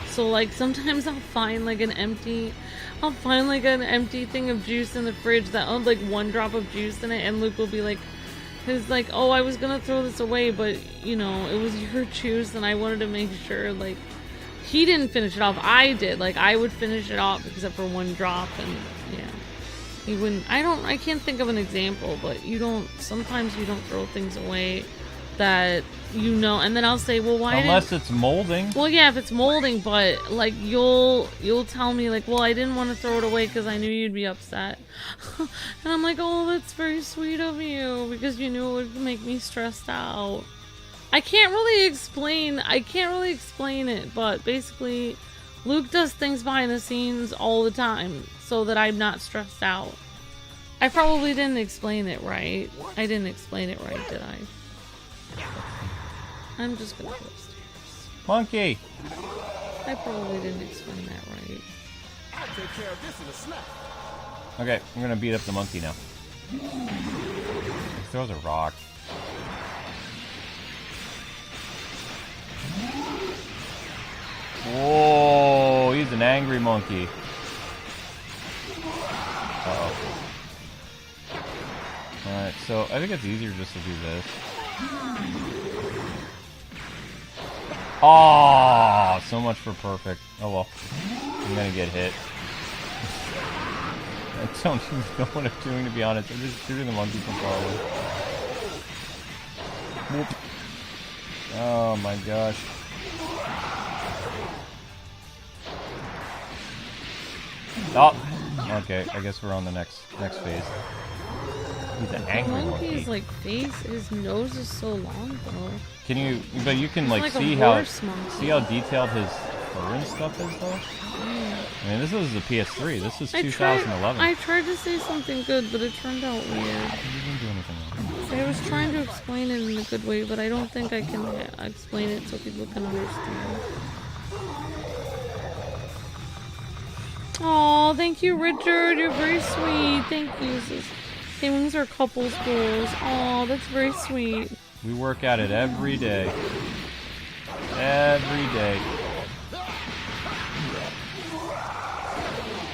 So, like, sometimes I'll find, like, an empty thing of juice in the fridge that had, like, one drop of juice in it, and Luke will be like, oh, I was gonna throw this away, but, you know, it was your juice, and I wanted to make sure, like, he didn't finish it off. I did. Like, I would finish it off except for one drop, and, yeah. He wouldn't, I can't think of an example, but sometimes you don't throw things away that you know, and then I'll say, well, why unless it's molding. Well, yeah, if it's molding, but like you'll tell me like, well, I didn't want to throw it away because I knew you'd be upset. And I'm like, oh, that's very sweet of you, because you knew it would make me stressed out. I can't really explain it, but basically Luke does things behind the scenes all the time so that I'm not stressed out. I probably didn't explain it right. I didn't explain it right, did I? I'm just gonna go upstairs. Monkey! I probably didn't explain that right. I'll take care of this in a snap. Okay, I'm gonna beat up the monkey now. He throws a rock. Whoa, he's an angry monkey. Uh-oh. Alright, so I think it's easier just to do this. Oh, so much for perfect. Oh well. I'm gonna get hit. I don't even know what I'm doing, to be honest. I'm just shooting the monkey from far away. Whoop. Oh my gosh. Oh! Okay, I guess we're on the next phase. He's an angry monkey. Monkey's like face, his nose is so long though. Can you? But you can like a see horse how monkey. detailed his fur and stuff is though. Yeah. I mean, this is the PS3. This is 2011. I tried to say something good, but it turned out weird. You didn't do anything wrong. I was trying to explain it in a good way, but I don't think I can explain it so people can understand. Oh, thank you, Richard. You're very sweet. Thank you. Things are couples goals. Oh, that's very sweet. We work at it every day. Every day.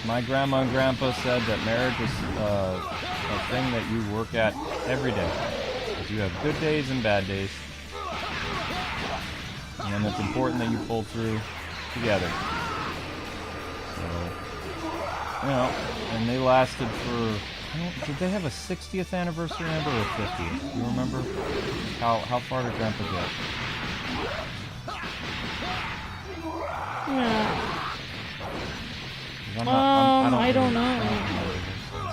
My grandma and grandpa said that marriage is a thing that you work at every day. Because you have good days and bad days. And it's important that you pull through together. So, you know, and they lasted for... Did they have a 60th anniversary number or 50th? You remember? How far did Grandpa get? Yeah. I don't know.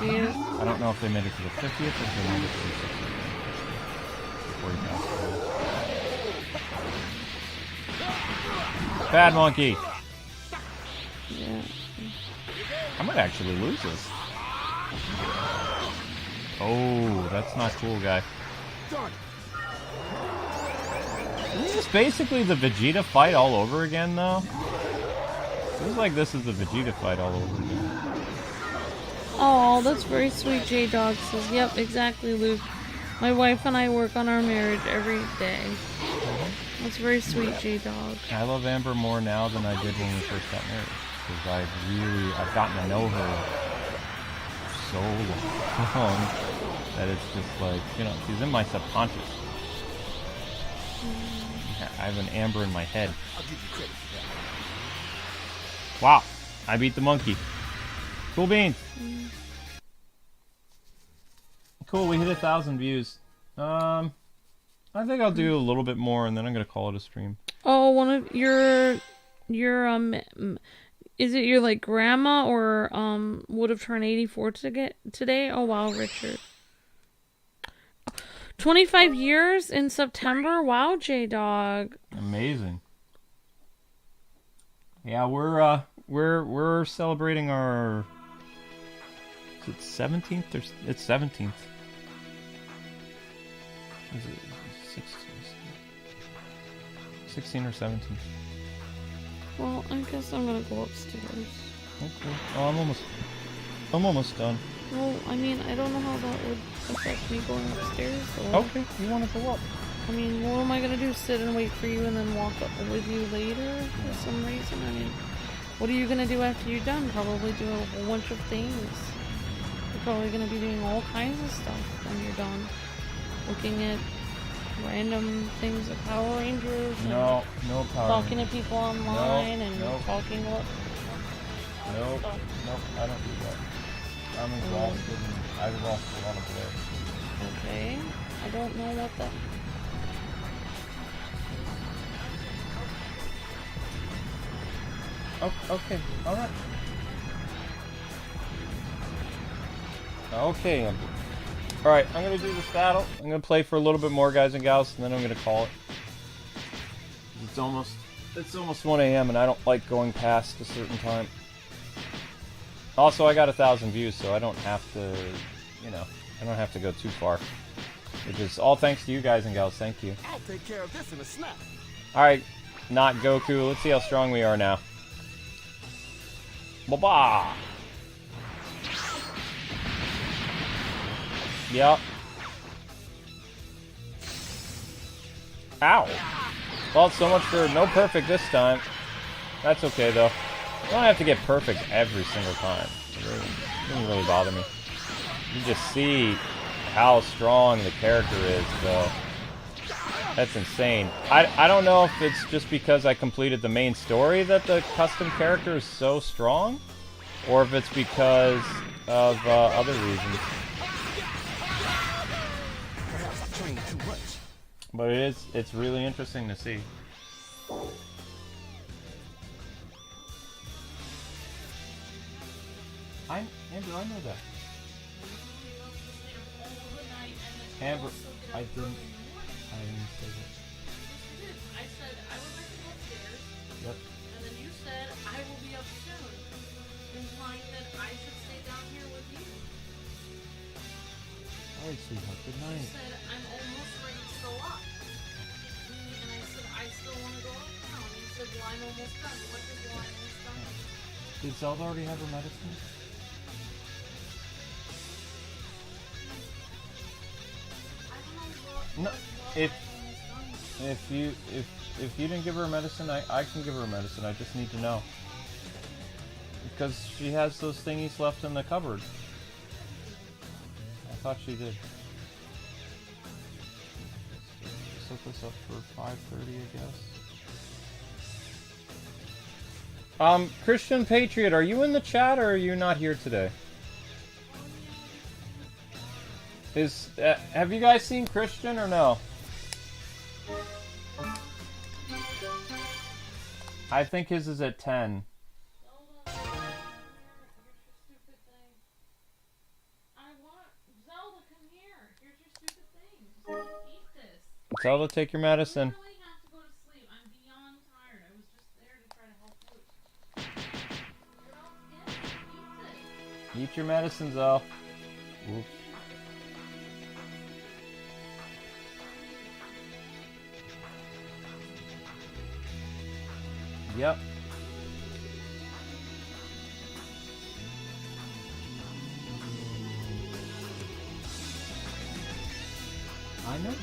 Do you? I don't know if they made it to the 50th or if they made it to the 60th. Before he passed away. Bad monkey! Yeah. I might actually lose this. Oh, that's not cool, guy. Isn't this basically the Vegeta fight all over again, though? Feels like this is the Vegeta fight all over again. Oh, that's very sweet. J-Dog says, yep, exactly, Luke. My wife and I work on our marriage every day. That's very sweet, J-Dog. I love Amber more now than I did when we first got married. Because I've gotten to know her so long that it's just like, you know, she's in my subconscious. I have an Amber in my head. Wow, I beat the monkey. Cool beans. Cool, we hit 1,000 views. I think I'll do a little bit more and then I'm gonna call it a stream. Oh, one of your is it your like grandma or would have turned 84 today? Oh wow, Richard. 25 years in September. Wow, J-Dog. Amazing. Yeah, we're celebrating our, is it 17th or it's 17th? Is it 16 or 17th? Well, I guess I'm gonna go upstairs. Okay. Oh, I'm almost done. Well, I mean, I don't know how that would affect me going upstairs. Or, Okay, you want to go up? I mean, what am I gonna do? Sit and wait for you and then walk up with you later for some reason? I mean, what are you gonna do after you're done? Probably do a whole bunch of things. You're probably gonna be doing all kinds of stuff when you're done. Looking at random things of Power Rangers. And No Power talking Rangers. to people online and no. talking what. Nope, I don't do that. I'm exhausted and I've lost a lot of blood. Okay. I don't know what that. Oh, okay, alright. Okay, alright, I'm gonna do this battle. I'm gonna play for a little bit more, guys and gals, and then I'm gonna call it. It's almost 1 a.m. and I don't like going past a certain time. Also, I got 1,000 views, so I don't have to, you know, I don't have to go too far. Which is all thanks to you guys and gals. Thank you. I'll take care of this in a snap. Alright, not Goku. Let's see how strong we are now. Ba-ba! Yep. Ow! Well, so much for no perfect this time. That's okay, though. You don't have to get perfect every single time. It doesn't really bother me. You just see how strong the character is, though. That's insane. I don't know if it's just because I completed the main story that the custom character is so strong, or if it's because of other reasons. Perhaps I trained too much. But it's really interesting to see. Andrew, I know that. Amber, I didn't say that. I said I would like to go upstairs. Yep. And then you said I will be up soon, implying that I should stay down here with you. Alright, sweetheart, good You night. said I'm almost ready to go up. And I said I still want to go up now. And you said, well, I'm almost done. What is well, I'm almost done? Did Zelda already have her medicine? I don't know what. No, if you didn't give her medicine, I can give her medicine. I just need to know. Because she has those thingies left in the cupboard. I thought she did. Set this up for 5:30, I guess. Christian Patriot, are you in the chat or are you not here today? Have you guys seen Christian or no? I think his is at 10. Tell her to take your medicine. I really have to go to sleep. I'm beyond tired. I was just there to try to help you. Eat your medicine, Zell. Oops. Yep. I know.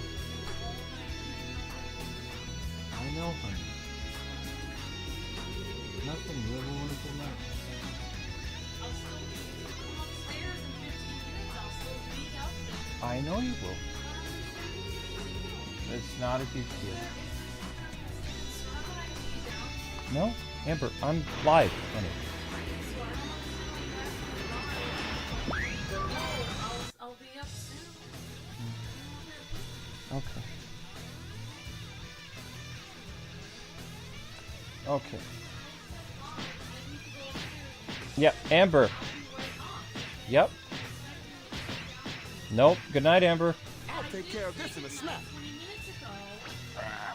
I know, honey. Nothing. You have a wonderful night. I'll still come upstairs in 15 minutes. I'll still be up there. I know you will. It's not a huge deal. No, Amber, I'm live, honey. I'll be up soon. Okay. Okay. Yep, Amber. Yep. Nope. Good night, Amber. I'll take care of this in a snap. 20 minutes ago.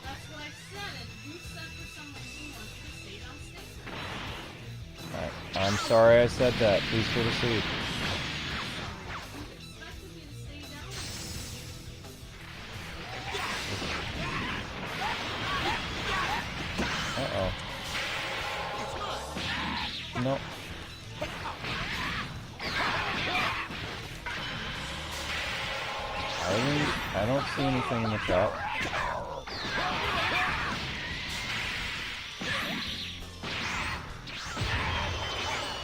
That's what I said. And you said for some reason you wanted to stay downstairs. Alright, I'm sorry I said that. Please go to sleep. You expected me to stay down. Uh-oh. No. I don't see anything in the chat.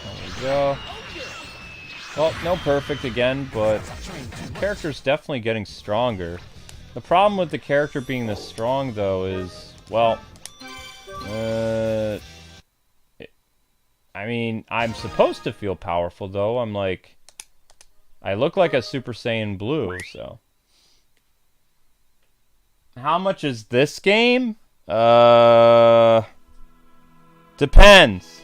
There we go. Well, no perfect again, but the character's definitely getting stronger. The problem with the character being this strong, though, is, well, I mean, I'm supposed to feel powerful, though. I'm like, I look like a Super Saiyan Blue, so. How much is this game? Depends.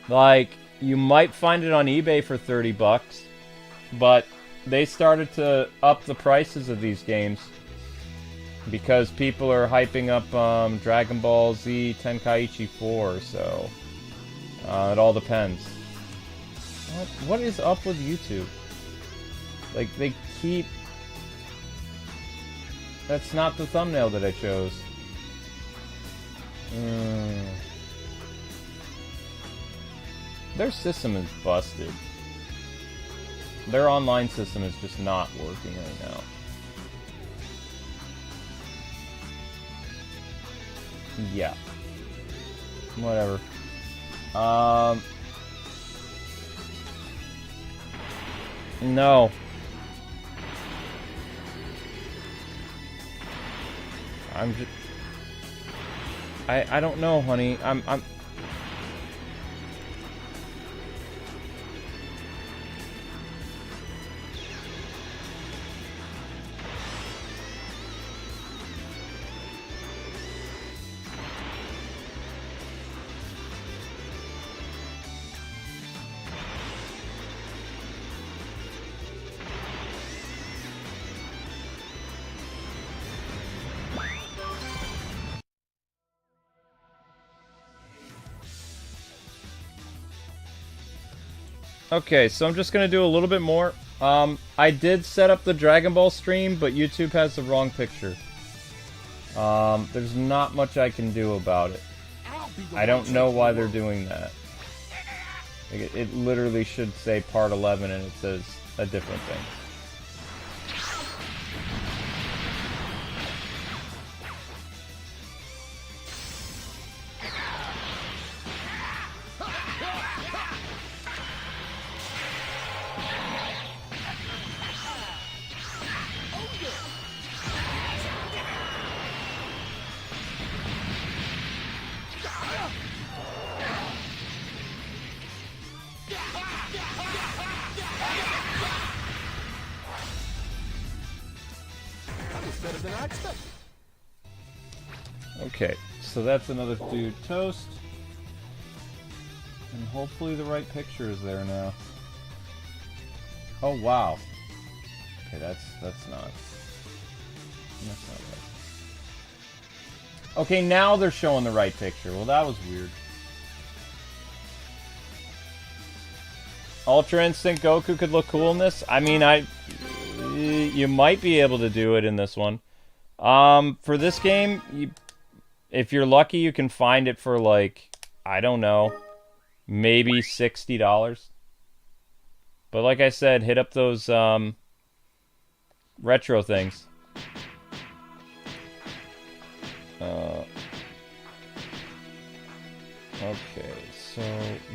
Like, you might find it on eBay for 30 bucks, but they started to up the prices of these games because people are hyping up Dragon Ball Z Tenkaichi 4, so it all depends. What is up with YouTube? Like, they keep... That's not the thumbnail that I chose. Their system is busted. Their online system is just not working right now. Yeah. Whatever. No. I'm just... I don't know, honey. I'm... Okay, so I'm just gonna do a little bit more. I did set up the Dragon Ball stream, but YouTube has the wrong picture. There's not much I can do about it. I don't know why they're doing that. Like, it literally should say part 11 and it says a different thing. Better than I expected. Okay, so that's another dude toast. And hopefully the right picture is there now. Oh wow. Okay, that's not. That's not right. Okay, now they're showing the right picture. Well, that was weird. Ultra Instinct Goku could look cool in this. I mean, you might be able to do it in this one. For this game, if you're lucky, you can find it for like, I don't know, maybe $60. But like I said, hit up those retro things. Okay, so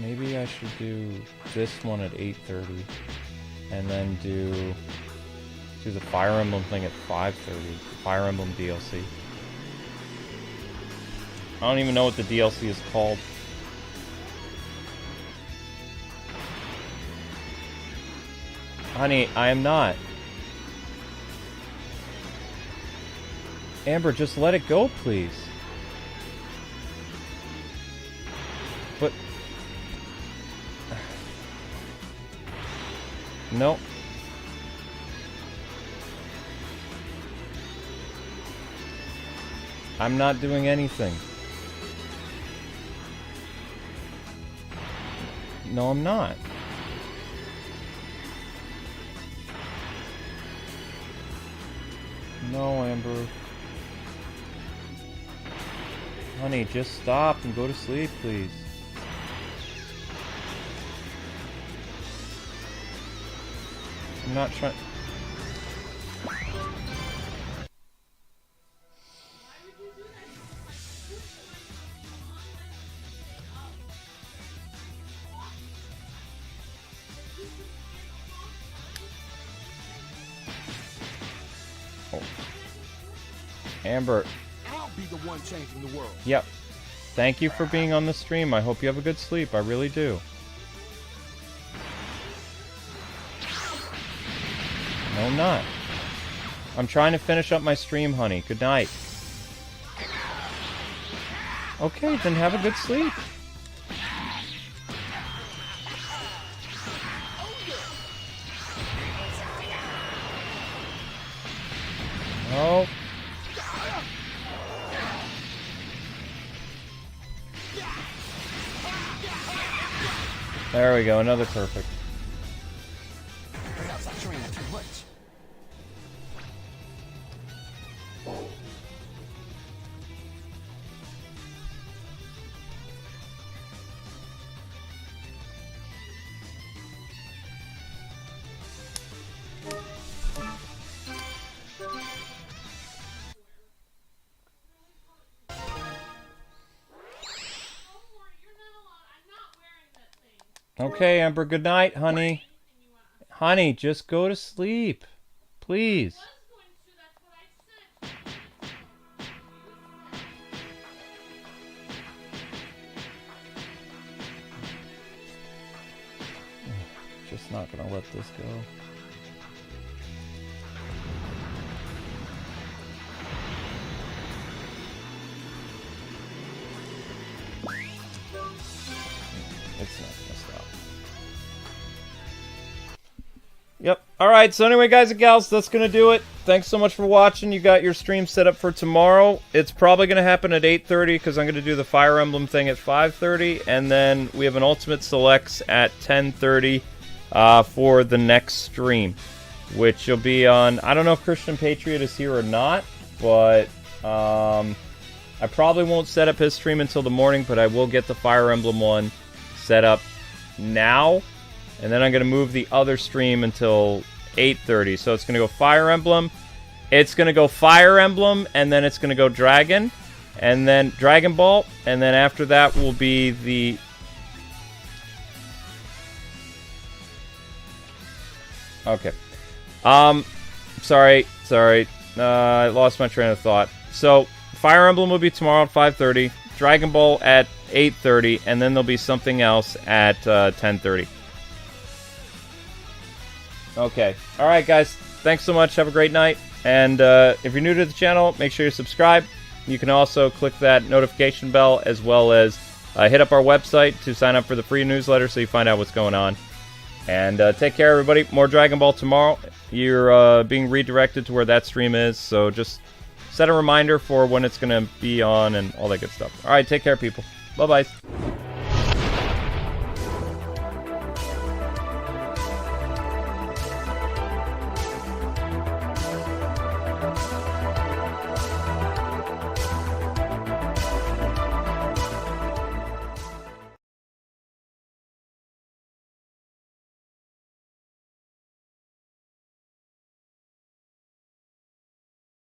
maybe I should do this one at 8:30, and then do the Fire Emblem thing at 5:30. Fire Emblem DLC. I don't even know what the DLC is called. Honey, I am not. Amber, just let it go, please. But... No. I'm not doing anything. No, I'm not. No, Amber. Honey, just stop and go to sleep, please. I'm not trying... Oh. Amber. I'll be the one changing the world. Yep. Thank you for being on the stream. I hope you have a good sleep. I really do. No, I'm not. I'm trying to finish up my stream, honey. Good night. Okay, then have a good sleep. Oh. There we go, another perfect. Perhaps I trained too much. Okay, Amber, good night, honey. Honey, just go to sleep. Please. Just not gonna let this go. It's not gonna stop. Yep. Alright, so anyway, guys and gals, that's gonna do it. Thanks so much for watching. You got your stream set up for tomorrow. It's probably gonna happen at 8:30 because I'm gonna do the Fire Emblem thing at 5:30, and then we have an Ultimate Selects at 10:30 for the next stream, which will be on... I don't know if Christian Patriot is here or not, but I probably won't set up his stream until the morning, but I will get the Fire Emblem one set up now, and then I'm going to move the other stream until 8:30. So it's going to go Fire Emblem, it's going to go Fire Emblem, and then it's going to go Dragon, and then Dragon Ball, and then after that will be the... Okay. Sorry. I lost my train of thought. So, Fire Emblem will be tomorrow at 5:30, Dragon Ball at 8:30, and then there'll be something else at 10:30. Okay. Alright, guys. Thanks so much. Have a great night. And if you're new to the channel, make sure you subscribe. You can also click that notification bell, as well as hit up our website to sign up for the free newsletter so you find out what's going on. And take care, everybody. More Dragon Ball tomorrow. You're being redirected to where that stream is, so just set a reminder for when it's going to be on and all that good stuff. All right, take care, people. Bye-bye.